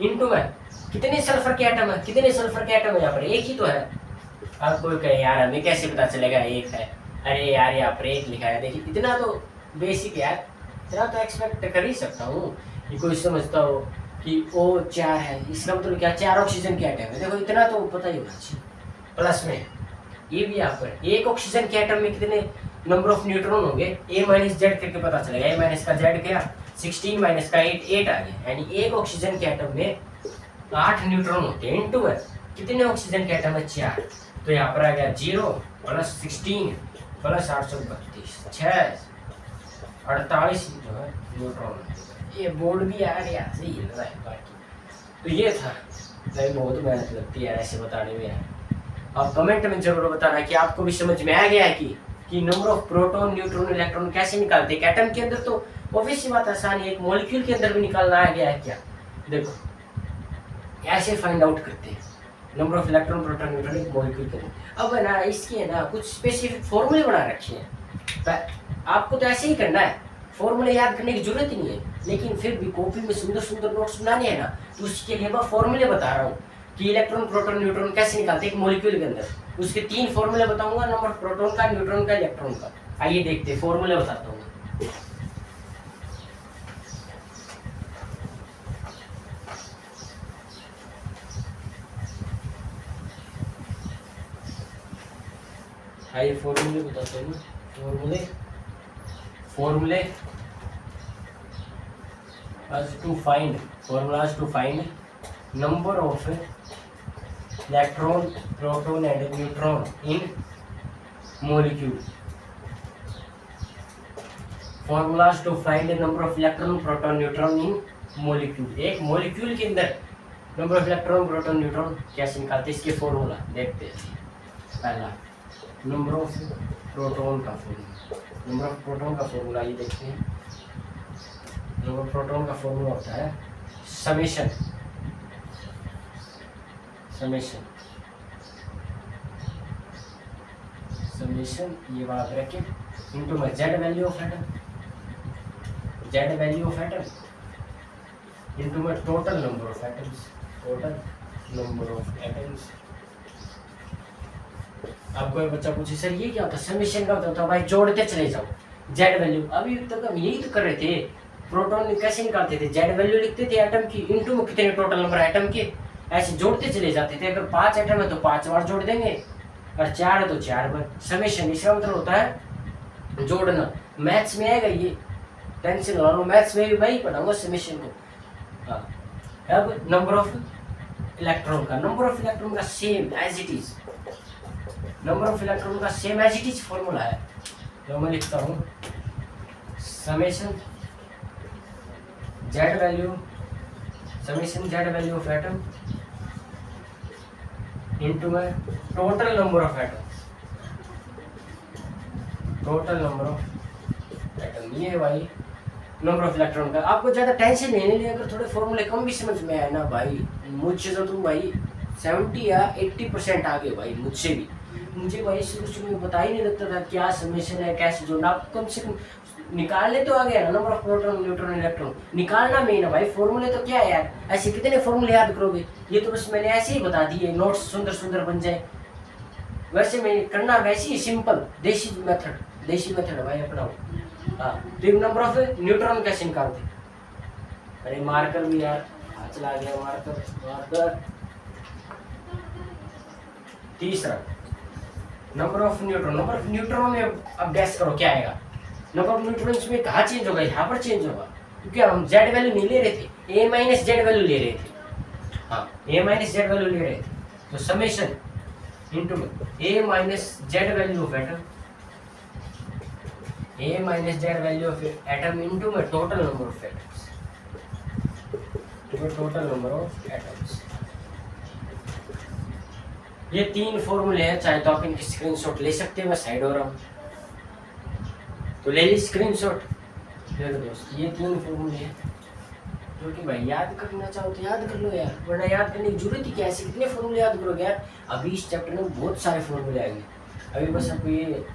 Speaker 1: इंटू में कितने सल्फर के एटम है, कितने सल्फर के एटम है, यहाँ पर एक ही तो है। अब कोई कहे यार हमें कैसे पता चलेगा एक है, अरे यार यहाँ पर एक लिखा है, देखिए इतना तो बेसिक यार, इतना तो एक्सपेक्ट कर ही सकता हूँ कि कोई समझता हो कि O4 है, इसका मतलब क्या, 4 ऑक्सीजन के एटम है, देखो इतना तो पता ही होना चाहिए। प्लस में ये भी यहाँ पर एक ऑक्सीजन के एटम में कितने नंबर ऑफ न्यूट्रॉन होंगे, a माइनस जेड करके पता चलेगा, a माइनस का जेड क्या, 16 माइनस का 8 आ गया, यानी एक ऑक्सीजन के एटम में 8 न्यूट्रॉन होते हैं, इंटू है कितने ऑक्सीजन के एटम है, 4। तो यहाँ पर आ गया 0 प्लस 16 प्लस 832, 48 जो है न्यूट्रॉन। ये बोर्ड भी यार यहाँ से हिल रहा है बाकी। तो ये था भाई, बहुत मेहनत लगती है यार ऐसे बताने में यार। आप कमेंट में जरूर बताना कि आपको भी समझ में आ गया है कि number of proton neutron electron कैसे निकालते हैं। एटम के अंदर तो ऑब्वियस सी बात आसान है, एक मॉलिक्यूल के अंदर भी निकालना आ गया है क्या, देखो ऐसे फाइंड आउट करते हैं number of electron proton neutron एक मॉलिक्यूल के अंदर। अब है ना इसके है ना कुछ स्पेसिफिक फॉर्मूले बना रखे हैं, आपको तो ऐसे ही करना है, फॉर्मूले याद करने की जरूरत ही नहीं है, लेकिन फिर भी कॉपी में सुंदर सुंदर नोट्स बनाने हैं ना, तो उसके लिए मैं फॉर्मूले बता रहा हूँ कि इलेक्ट्रॉन प्रोटॉन न्यूट्रॉन कैसे निकालते हैं एक मॉलिक्यूल के अंदर। उसके 3 फॉर्मूले बताऊंगा, नंबर प्रोटॉन का, न्यूट्रॉन का, इलेक्ट्रॉन का। आइए देखते हैं, फॉर्मूले बताता हूँ। आइए फॉर्मूले बताते हैं, फॉर्मूले formulas to find number of electron, proton and neutron in molecule. Formulas to find the number of electron, proton, neutron in molecule. एक molecule के अंदर number of electron, proton, neutron कैसे निकालते हैं, इसके फॉर्मूला देखते हैं. पहला number of proton का फॉर्मूला, number of proton का फॉर्मूला ये देखते हैं. number of proton का फॉर्मूला होता है summation ये वाला ब्रैकेट इनटू में z value of atom into में टोटल नंबर ऑफ एटम्स. अब कोई बच्चा पूछे सर ये क्या होता है, समेशन का होता है भाई जोड़ते चले जाओ z वैल्यू. अभी तक हम यही तो कर रहे थे, प्रोटॉन कैसे निकालते थे, z वैल्यू लिखते थे एटम की इनटू में कितने टोटल नंबर एटम के, ऐसे जोड़ते चले जाते थे. अगर 5 एटम है तो 5 बार जोड़ देंगे और 4 है तो 4 बार. समेशन इसका मतलब होता है जोड़ना. मैथ्स में आएगा ये, टेंशन ना लो, मैथ्स में भी मैं ही पढ़ाऊंगा समेशन को. हाँ, अब नंबर ऑफ इलेक्ट्रॉन का same as it is, number of electron का same as it is formula है. तो मैं लिखता हूँ summation z value of atom into में टोटल नंबर ऑफ एटम. ये भाई नंबर ऑफ इलेक्ट्रॉन का. आपको ज़्यादा टेंशन नहीं लेनी, अगर थोड़े फॉर्मूले कम भी समझ में आए ना भाई, मुझसे तो तुम भाई 70 या 80% आगे भाई. मुझसे भी, मुझे भाई शुरू में पता ही नहीं लगता था क्या समेशन है, कैसे जोड़ना. आप कम से कम निकालने तो आ गया ना, number of proton, neutron, electron निकालना मेन है भाई. फॉर्मूले तो क्या है यार, ऐसे कितने फॉर्मूले याद करोगे, ये तो बस मैंने ऐसे ही बता दिए, नोट्स सुंदर बन जाए. वैसे मैं करना वैसे ही सिंपल देसी मेथड है भाई अपनाओ. हाँ, तो नंबर ऑफ न्यूट्रॉन कैसे निकालते. अरे मार्कर भी यार चला गया, मार्कर. तीसरा नंबर ऑफ न्यूट्रॉन में अब गैस करो क्या आएगा. नंबर ऑफ न्यूट्रॉन्स में कहाँ चेंज होगा, यहाँ पर चेंज होगा, क्योंकि हम z वैल्यू नहीं ले रहे थे, a माइनस z वैल्यू ले रहे थे. हाँ, a माइनस z वैल्यू ले रहे थे, तो समेशन इनटू में a minus z value of atom into में टोटल नंबर ऑफ एटम्स. ये 3 फॉर्मूले हैं, चाहे तो आप इनकी स्क्रीनशॉट ले सकते हैं, मैं साइड हो रहा हूँ तो ले ली स्क्रीनशॉट. देखो दोस्त, ये 3 फॉर्मूले हैं जो कि भाई याद करना चाहो तो याद कर लो यार, वरना याद करने की जरूरत ही क्या है. ऐसे कितने फॉर्मूले याद करोगे यार. अभी इस चैप्टर में बहुत सारे फॉर्मूले आएंगे. अभी बस आपको ये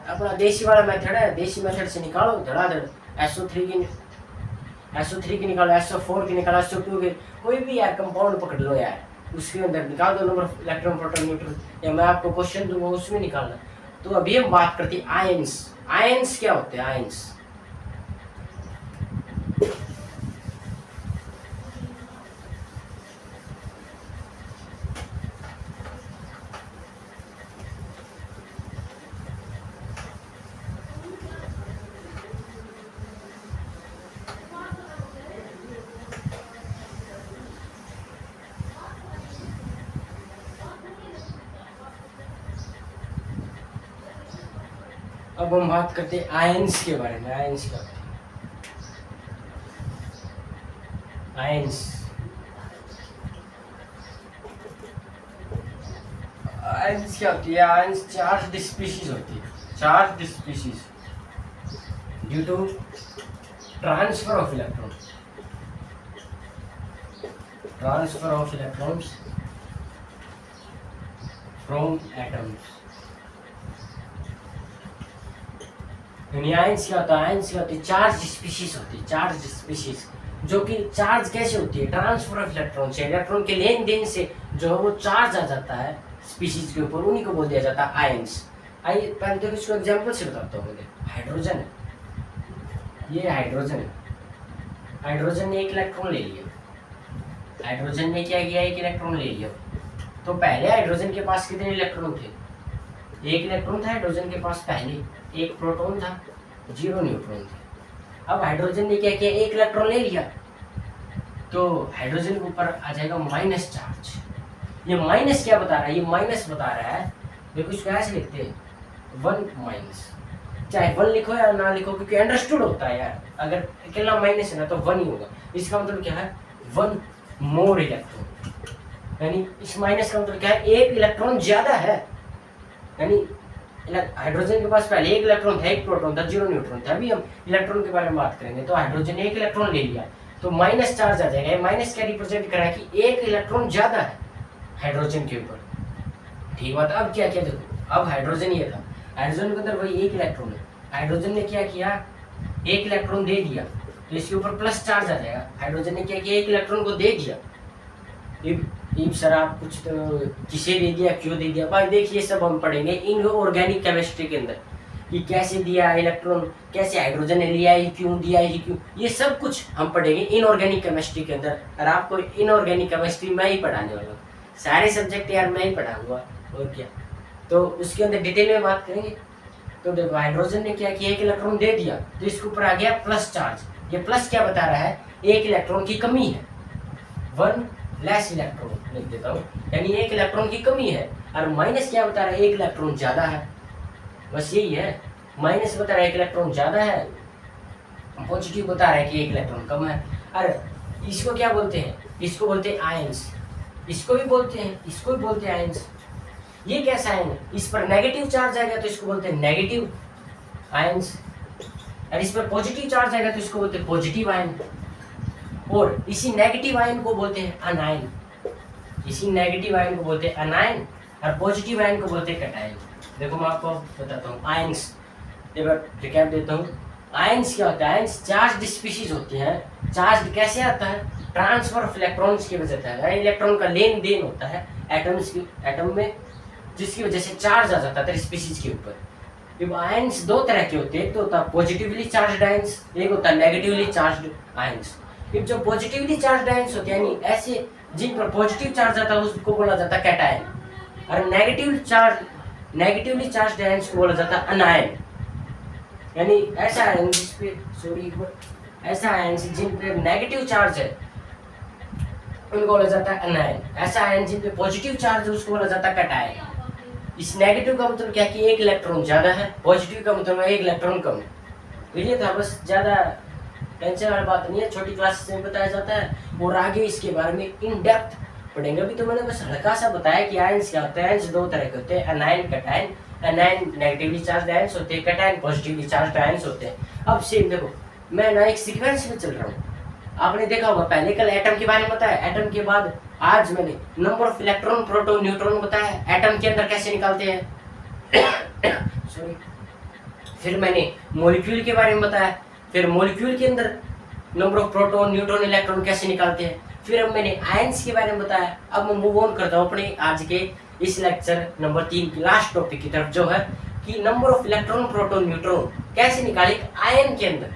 Speaker 1: अपना देसी वाला मेथड है, देसी मेथड से निकालो धड़ाधड़. SO3 की निकालो, SO4 की निकालो, SO2 की, कोई भी यार कंपाउंड पकड़ लो यार, उसके अंदर निकाल दो number of electron, proton, neutron, या मैं आपको क्वेश्चन दूंगा उसमें निकालना. तो अभी हम बात करते हैं आयंस क्या होते हैं. आयंस अब हम बात करते हैं आयंस के बारे में. आयंस क्या होते हैं. आयंस क्या होती है. आयंस चार्ज्ड स्पीशीज होती है. Charged species due to transfer of electrons from atoms. Ions क्या होता है. चार्ज स्पीशीज होती है. चार्ज स्पीशीज जो कि चार्ज कैसे होती है, ट्रांसफर ऑफ इलेक्ट्रॉन से, इलेक्ट्रॉन के लेन देन से जो है वो चार्ज आ जाता है स्पीशीज के ऊपर, उन्हीं को बोल दिया जाता है आयंस. आइए पहले देखो इसको एग्जांपल से बताता हूँ. मुझे हाइड्रोजन है, ये हाइड्रोजन ने 1 इलेक्ट्रॉन ले लिया. हाइड्रोजन ने क्या किया, 1 इलेक्ट्रॉन ले लिया. तो पहले हाइड्रोजन के पास कितने इलेक्ट्रॉन थे. 1 इलेक्ट्रॉन था हाइड्रोजन के पास पहले, 1 प्रोटॉन था, 0 न्यूट्रॉन थे. अब हाइड्रोजन ने क्या किया, 1 इलेक्ट्रॉन ले लिया, तो हाइड्रोजन के ऊपर आ जाएगा माइनस चार्ज। ये माइनस क्या बता रहा है, ये माइनस बता रहा है, देखो इसको ऐसे लिखते हैं 1 माइनस, चाहे 1 लिखो या ना लिखो, क्योंकि अंडरस्टूड होता है यार, अगर अकेला माइनस है ना तो 1 ही होगा। इसका मतलब क्या है 1 मोर इलेक्ट्रॉन, यानी इस माइनस का मतलब क्या है, एक इलेक्ट्रॉन ज्यादा है। यानी हाइड्रोजन के पास पहले एक इलेक्ट्रॉन था, एक प्रोटॉन था, 0 न्यूट्रॉन था। अभी हम इलेक्ट्रॉन के बारे में बात करेंगे, तो हाइड्रोजन ने एक इलेक्ट्रॉन ले लिया तो माइनस चार्ज आ जाएगा। माइनस क्या रिप्रेजेंट कर रहा है कि एक इलेक्ट्रॉन ज्यादा है हाइड्रोजन के ऊपर। ठीक बात। अब क्या किया देखो, अब हाइड्रोजन ये था, हाइड्रोजन के अंदर वही एक इलेक्ट्रॉन है, हाइड्रोजन ने क्या किया, एक इलेक्ट्रॉन दे दिया तो इसके ऊपर प्लस चार्ज आ जाएगा। हाइड्रोजन ने क्या किया, एक इलेक्ट्रॉन को दे दिया। सर आप कुछ तो किसे दे दिया, क्यों दे दिया, भाई देखिए सब हम पढ़ेंगे इन ऑर्गेनिक केमिस्ट्री के अंदर कि कैसे दिया इलेक्ट्रॉन, कैसे हाइड्रोजन ने लिया, ये क्यों दिया, ये क्यों, ये सब कुछ हम पढ़ेंगे इनऑर्गेनिक केमिस्ट्री के अंदर। और आपको इनऑर्गेनिक केमिस्ट्री मैं ही पढ़ाने वाला हूँ, सारे सब्जेक्ट यार मैं ही पढ़ाऊंगा और क्या, तो उसके अंदर डिटेल में बात करेंगे। तो देखो हाइड्रोजन ने क्या किया, एक इलेक्ट्रॉन दे दिया तो इसके ऊपर आ गया प्लस चार्ज। ये प्लस क्या बता रहा है, एक इलेक्ट्रॉन की कमी है, 1 लेस इलेक्ट्रॉन लिख देता हूँ, यानी एक इलेक्ट्रॉन की कमी है। और माइनस क्या बता रहा है, एक इलेक्ट्रॉन ज्यादा है, बस यही है। माइनस बता रहा है एक इलेक्ट्रॉन ज्यादा है, पॉजिटिव बता रहा है कि एक इलेक्ट्रॉन कम है। और इसको क्या बोलते हैं, इसको बोलते हैं आयंस, इसको भी बोलते हैं, इसको भी बोलते हैं आयंस। ये कैसा आयन, इस पर नेगेटिव चार्ज आएगा तो इसको बोलते हैं नेगेटिव आयंस, और इस पर पॉजिटिव चार्ज आएगा तो इसको बोलते हैं पॉजिटिव आयन। और इसी नेगेटिव आयन को बोलते हैं अनायन, इसी नेगेटिव आयन को बोलते हैं अनायन, और पॉजिटिव आयन को बोलते हैं कैटायन। देखो मैं आपको बताता हूँ आयंस, एक बार रिकैप देता हूँ। आयंस क्या होता है, आयंस चार्ज स्पीशीज होती हैं। चार्ज कैसे आता है, ट्रांसफर ऑफ इलेक्ट्रॉन्स की वजह से आता है, इलेक्ट्रॉन का लेन देन होता है एटम में, जिसकी वजह से चार्ज आ जाता है स्पीशीज के ऊपर। अब आयंस दो तरह के होते हैं, एक तो होता है पॉजिटिवली चार्ज्ड आयंस, एक होता है नेगेटिवली चार्ज्ड आयंस। अब जो पॉजिटिवली चार्ज्ड आयंस होते हैं, यानी ऐसे जिन पर पॉजिटिव चार्ज आता है उसको बोला जाता है कैटायन, और नेगेटिवली चार्ज्ड आयंस को बोला जाता है अनायन। यानी ऐसा आयन जिसपे ऐसा आयन जिन पे नेगेटिव चार्ज है उनको बोला जाता है अनायन, ऐसा आयन जिन पे पॉजिटिव चार्ज है उसको बोला जाता है कैटायन। इस नेगेटिव का मतलब क्या कि एक इलेक्ट्रॉन ज्यादा है, पॉजिटिव का मतलब है एक इलेक्ट्रॉन कम है। तो ये था, बस ज्यादा टेंशन वाली बात नहीं है, छोटी क्लासेस में बताया जाता है और आगे इसके बारे में इन डेप्थ पढ़ेंगे। अभी तो मैंने बस हल्का सा बताया कि आयंस क्या होते हैं। आयंस दो तरह के होते हैं, अनायन कैटायन। अनायन नेगेटिवली चार्ज्ड आयंस होते हैं, कैटायन पॉजिटिवली चार्ज्ड आयंस होते हैं। अब सेम देखो, मैं ना एक सीक्वेंस में चल रहा हूँ, आपने देखा होगा पहले कल एटम के बारे में बताया, एटम के बाद आज मैंने number of electron proton neutron बताया, एटम के अंदर कैसे निकालते हैं सॉरी। फिर मैंने मॉलिक्यूल के बारे में बताया, फिर मॉलिक्यूल के अंदर number of proton neutron electron कैसे निकालते हैं। फिर अब मैंने आयंस के बारे में बताया। अब मैं मूव ऑन करता हूँ अपने आज के इस लेक्चर नंबर 3 की लास्ट टॉपिक की तरफ, जो है कि number of electron proton neutron कैसे निकाले आयन के अंदर।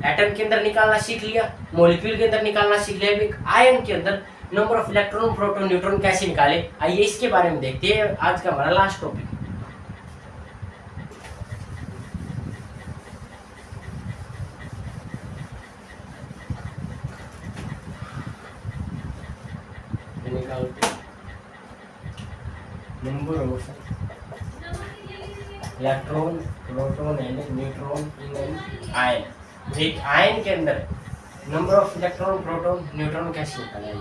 Speaker 1: एटम के अंदर निकालना सीख लिया, मॉलिक्यूल के अंदर निकालना सीख लिया, एक आयन के अंदर number of electron proton neutron कैसे निकाले। आइए इसके बारे में देखते हैं, आज का हमारा last topic. Number of electron proton and neutron in an ion. एक आयन के अंदर number of electron proton neutron कैसे निकाला है।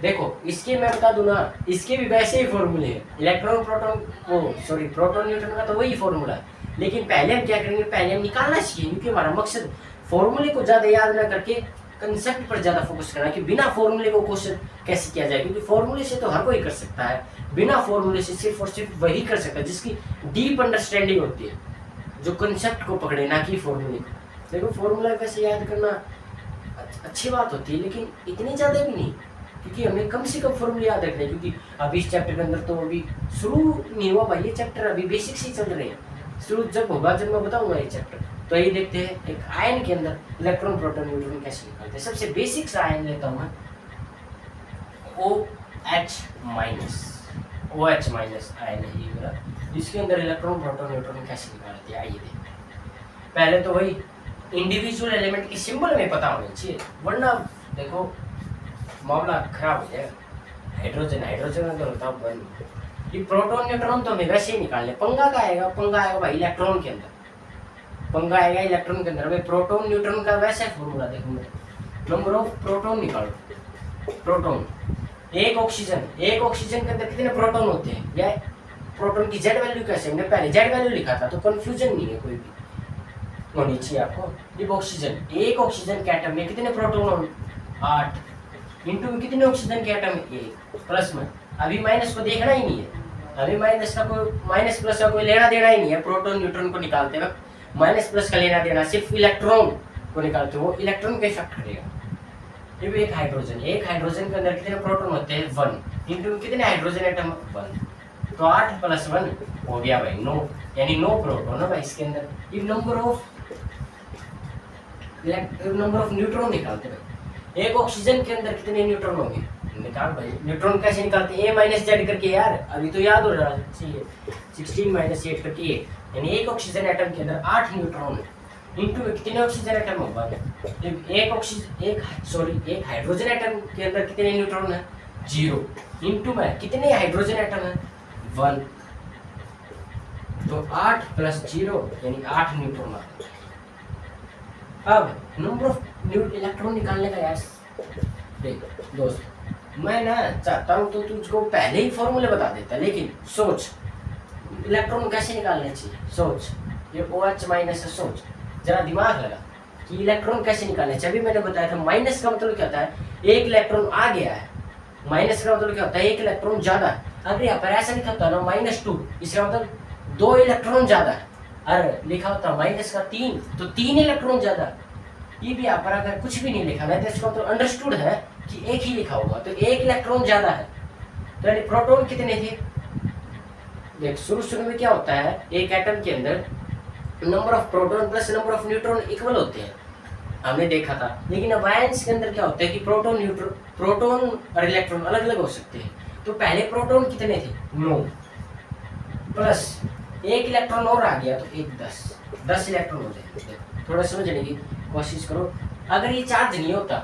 Speaker 1: देखो इसके मैं बता दूं ना, इसके भी वैसे ही फॉर्मूले हैं, इलेक्ट्रॉन प्रोटॉन प्रोटॉन न्यूट्रॉन का तो वही फॉर्मूला है। लेकिन पहले हम क्या करेंगे, पहले हम निकालना सीखेंगे, क्योंकि हमारा मकसद फॉर्मूले को ज्यादा याद ना करके कंसेप्ट पर ज्यादा फोकस करना है कि बिना फॉर्मूले को क्वेश्चन कैसे किया जाए। क्योंकि फॉर्मूले से तो हर कोई कर सकता है, बिना फॉर्मूले से सिर्फ और सिर्फ वही कर सकता है जिसकी डीप अंडरस्टैंडिंग होती है, जो कंसेप्ट को पकड़े, ना कि फॉर्मूले को। देखो फॉर्मूला कैसे याद करना अच्छी बात होती है, लेकिन इतनी ज्यादा भी नहीं, क्योंकि हमें कम से कम फॉर्मूले याद रखने हैं। क्योंकि अभी इस चैप्टर के अंदर तो अभी शुरू नहीं हुआ भाई, ये चैप्टर अभी बेसिक्स ही चल रहे हैं। शुरू जब होगा, जब मैं बताऊंगा ये चैप्टर। तो ये देखते हैं एक आयन के अंदर इलेक्ट्रॉन प्रोटॉन न्यूट्रॉन कैसे निकालते हैं। सबसे बेसिक सा आयन लेता हूँ मैं, OH माइनस आयन है ये मेरा। इसके अंदर इलेक्ट्रॉन प्रोटॉन न्यूट्रॉन कैसे निकालते हैं आइए देखते हैं। पहले तो वही इंडिविजुअल एलिमेंट की सिंबल में पता होना चाहिए, वरना देखो मामला खराब हो जाएगा। हाइड्रोजन हाइड्रोजन अगर होता वन, ये प्रोटॉन न्यूट्रॉन तो हमें वैसे ही निकालने, पंगा का आएगा, पंगा आएगा भाई इलेक्ट्रॉन के अंदर, पंगा आएगा इलेक्ट्रॉन के अंदर। भाई प्रोटॉन न्यूट्रॉन का वैसा फॉर्मूला देखो, नंबर ऑफ प्रोटॉन निकालो। प्रोटॉन एक ऑक्सीजन के अंदर कितने प्रोटॉन होते हैं, या प्रोटॉन की जेड वैल्यू कैसे, हमने पहले जेड वैल्यू लिखा था तो कंफ्यूजन नहीं है कोई भी होनी चाहिए आपको। एक ऑक्सीजन के एटम में कितने प्रोटॉन, 8, इंटू में कितने ऑक्सीजन के एटम, 1, प्लस में अभी माइनस को देखना ही नहीं है, अभी माइनस प्लस का कोई लेना देना ही नहीं है। प्रोटॉन न्यूट्रॉन को निकालते वक्त माइनस प्लस का लेना देना, सिर्फ इलेक्ट्रॉन को निकालते हो, इलेक्ट्रॉन का इफेक्ट करेगा। ये भी एक हाइड्रोजन के अंदर कितने प्रोटॉन होते हैं, 1, इंटू कितने हाइड्रोजन एटम, 1, तो 8 + 1 हो गया भाई 9, यानी 9 प्रोटॉन है भाई इसके अंदर। ये नंबर ऑफ न्यूट्रॉन निकालते भाई। एक ऑक्सीजन के अंदर कितने न्यूट्रॉन होंगे, निकाल भाई। न्यूट्रॉन कैसे निकालते हैं, A-Z करके यार, अभी तो याद हो रहा चाहिए, 16 - 8 करके 8, यानी एक ऑक्सीजन एटम के अंदर 8 न्यूट्रॉन है, इंटू में कितने ऑक्सीजन एटम होगा, एक हाइड्रोजन एटम के अंदर कितने न्यूट्रॉन है, 0, इंटू में कितने हाइड्रोजन एटम है, 1, तो 8 + 0 यानी 8 न्यूट्रॉन आते हैं। अब नंबर ऑफ इलेक्ट्रॉन निकालने का यार, देख दोस्त, मैं ना चाहता हूँ तो तुझको पहले ही फॉर्मूले बता देता, लेकिन सोच इलेक्ट्रॉन कैसे निकालने चाहिए, सोच, ये OH- है, सोच जरा दिमाग लगा कि इलेक्ट्रॉन कैसे निकालने चाहिए। अभी मैंने बताया था माइनस का मतलब क्या होता है, एक इलेक्ट्रॉन आ गया है, माइनस का मतलब क्या होता है, एक इलेक्ट्रॉन ज्यादा है। अगर यहाँ पर ऐसा लिखा होता है ना -2, इसका मतलब 2 इलेक्ट्रॉन ज्यादा है, अरे लिखा होता -3 तो 3 इलेक्ट्रॉन ज्यादा। ये भी यहाँ पर अगर कुछ भी नहीं लिखा है तो इसका मतलब अंडरस्टूड है कि एक ही लिखा होगा, तो 1 इलेक्ट्रॉन ज्यादा है। तो यानी प्रोटॉन कितने थे, देख शुरू में क्या होता है, एक एटम के अंदर number of proton plus number of neutron equal होते हैं, हमने देखा था। लेकिन अब आयंस के अंदर क्या होता है कि प्रोटॉन और इलेक्ट्रॉन अलग अलग हो सकते हैं। तो पहले प्रोटॉन कितने थे, 9, प्लस 1 इलेक्ट्रॉन और आ गया तो 1 10 इलेक्ट्रॉन हो जाएंगे। थोड़ा समझने की कोशिश करो, अगर ये चार्ज नहीं होता,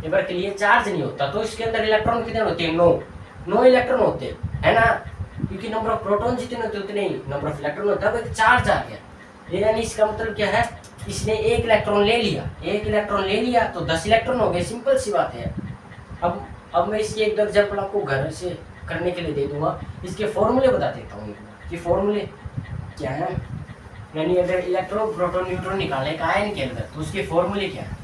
Speaker 1: एक बार के लिए चार्ज नहीं होता तो इसके अंदर इलेक्ट्रॉन कितने होते हैं, 9 इलेक्ट्रॉन होते हैं, है ना, क्योंकि नंबर ऑफ प्रोटॉन जितने होते उतने ही नंबर ऑफ इलेक्ट्रॉन होता है। अब एक चार्ज आ गया, यानी इसका मतलब क्या है, इसने 1 इलेक्ट्रॉन ले लिया तो 10 इलेक्ट्रॉन हो गए, सिंपल सी बात है। अब मैं इसकी एक एग्जांपल आपको घर से करने के लिए दे दूंगा, इसके फॉर्मूले बता देता हूँ कि फॉर्मूले क्या है। यानी अगर इलेक्ट्रॉन प्रोटॉन न्यूट्रॉन निकालने का आयन के अंदर, तो उसके फॉर्मूले क्या है,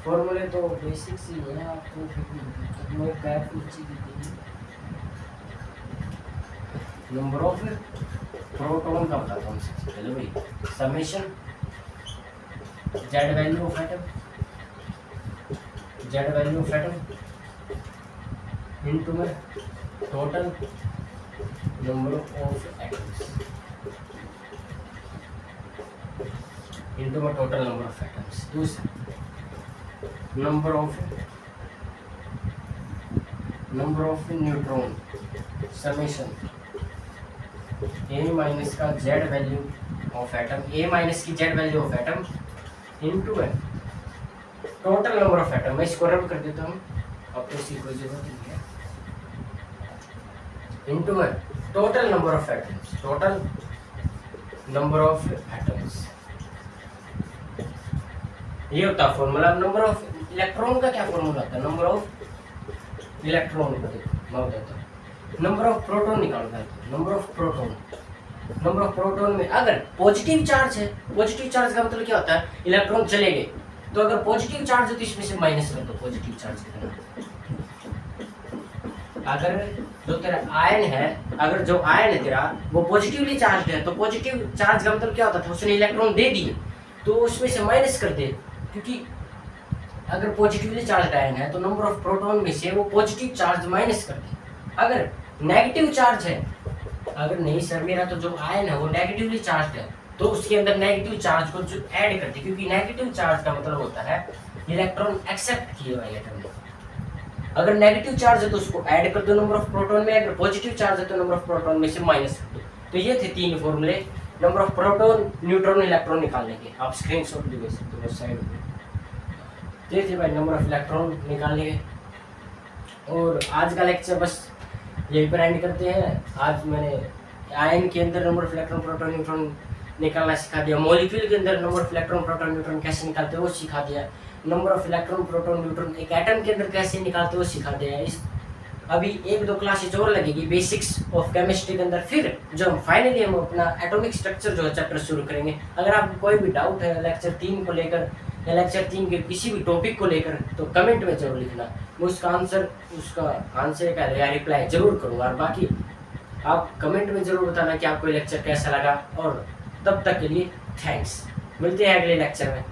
Speaker 1: फॉर्मूले तो बेसिक सी है, आपको नंबर ऑफ प्रोटॉन का बताता हूँ सबसे पहले भाई, summation Z value of atom into में total number of atoms into में टोटल नंबर ऑफ एटम्स। दूसरा number of neutron summation A- का Z value of atom, A- की Z value of atom into है टोटल नंबर ऑफ एटम। मैं इसको रब कर देता हूँ, अब तो इसकी कोई जरूरत नहीं है, इनटू है टोटल नंबर ऑफ एटम्स, ये होता है फॉर्मूला। नंबर ऑफ इलेक्ट्रॉन का क्या फॉर्मूला होता है, नंबर ऑफ इलेक्ट्रॉन का मैं बताता हूँ, नंबर ऑफ प्रोटॉन निकालना है। नंबर ऑफ प्रोटॉन में अगर पॉजिटिव चार्ज है, पॉजिटिव चार्ज का मतलब क्या होता है, इलेक्ट्रॉन चले गए, तो अगर पॉजिटिव चार्ज है तो इसमें से माइनस कर दो पॉजिटिव चार्ज कितना। अगर जो तेरा आयन है, अगर जो आयन है तेरा वो पॉजिटिवली चार्ज है, तो पॉजिटिव चार्ज का मतलब क्या होता था, उसने इलेक्ट्रॉन दे दिए तो उसमें से माइनस कर दे, क्योंकि अगर पॉजिटिवली चार्ज आयन है तो नंबर ऑफ प्रोटॉन में से वो पॉजिटिव चार्ज माइनस कर दे। अगर नेगेटिव चार्ज है, अगर नहीं सर मेरा तो जो आयन है वो नेगेटिवली चार्ज है, तो उसके अंदर नेगेटिव चार्ज को जो ऐड कर दे, क्योंकि नेगेटिव चार्ज का मतलब होता है इलेक्ट्रॉन एक्सेप्ट किए हुए एटम ने। अगर नेगेटिव चार्ज है तो उसको ऐड कर दो नंबर ऑफ प्रोटॉन में, अगर पॉजिटिव चार्ज है तो नंबर ऑफ प्रोटॉन में से माइनस कर दो। तो ये थे 3 फॉर्मूले number of proton, neutron, electron निकालने के। आप स्क्रीनशॉट ले सकते हो साइड में। तो ये थे भाई नंबर ऑफ इलेक्ट्रॉन निकालने के। और आज का लेक्चर बस यहीं पर एंड करते हैं। आज मैंने आयन के अंदर number of electron proton neutron निकालना सिखा दिया, मॉलिक्यूल के अंदर number of electron proton neutron कैसे निकालते हैं वो सिखा दिया, number of electron proton neutron एक एटम के अंदर कैसे निकालते हैं वो सिखा दिया। इस अभी 1-2 क्लासेज और लगेगी बेसिक्स ऑफ केमिस्ट्री के अंदर, फिर जो हम फाइनली हम अपना एटॉमिक स्ट्रक्चर जो है चैप्टर शुरू करेंगे। अगर आपको कोई भी डाउट है लेक्चर 3 को लेकर या लेक्चर 3 के किसी भी टॉपिक को लेकर तो कमेंट में जरूर लिखना, मैं उसका आंसर का या रिप्लाई जरूर करूँगा। और बाकी आप कमेंट में जरूर बताना कि आपको लेक्चर कैसा लगा, और तब तक के लिए थैंक्स। मिलते हैं अगले लेक्चर में।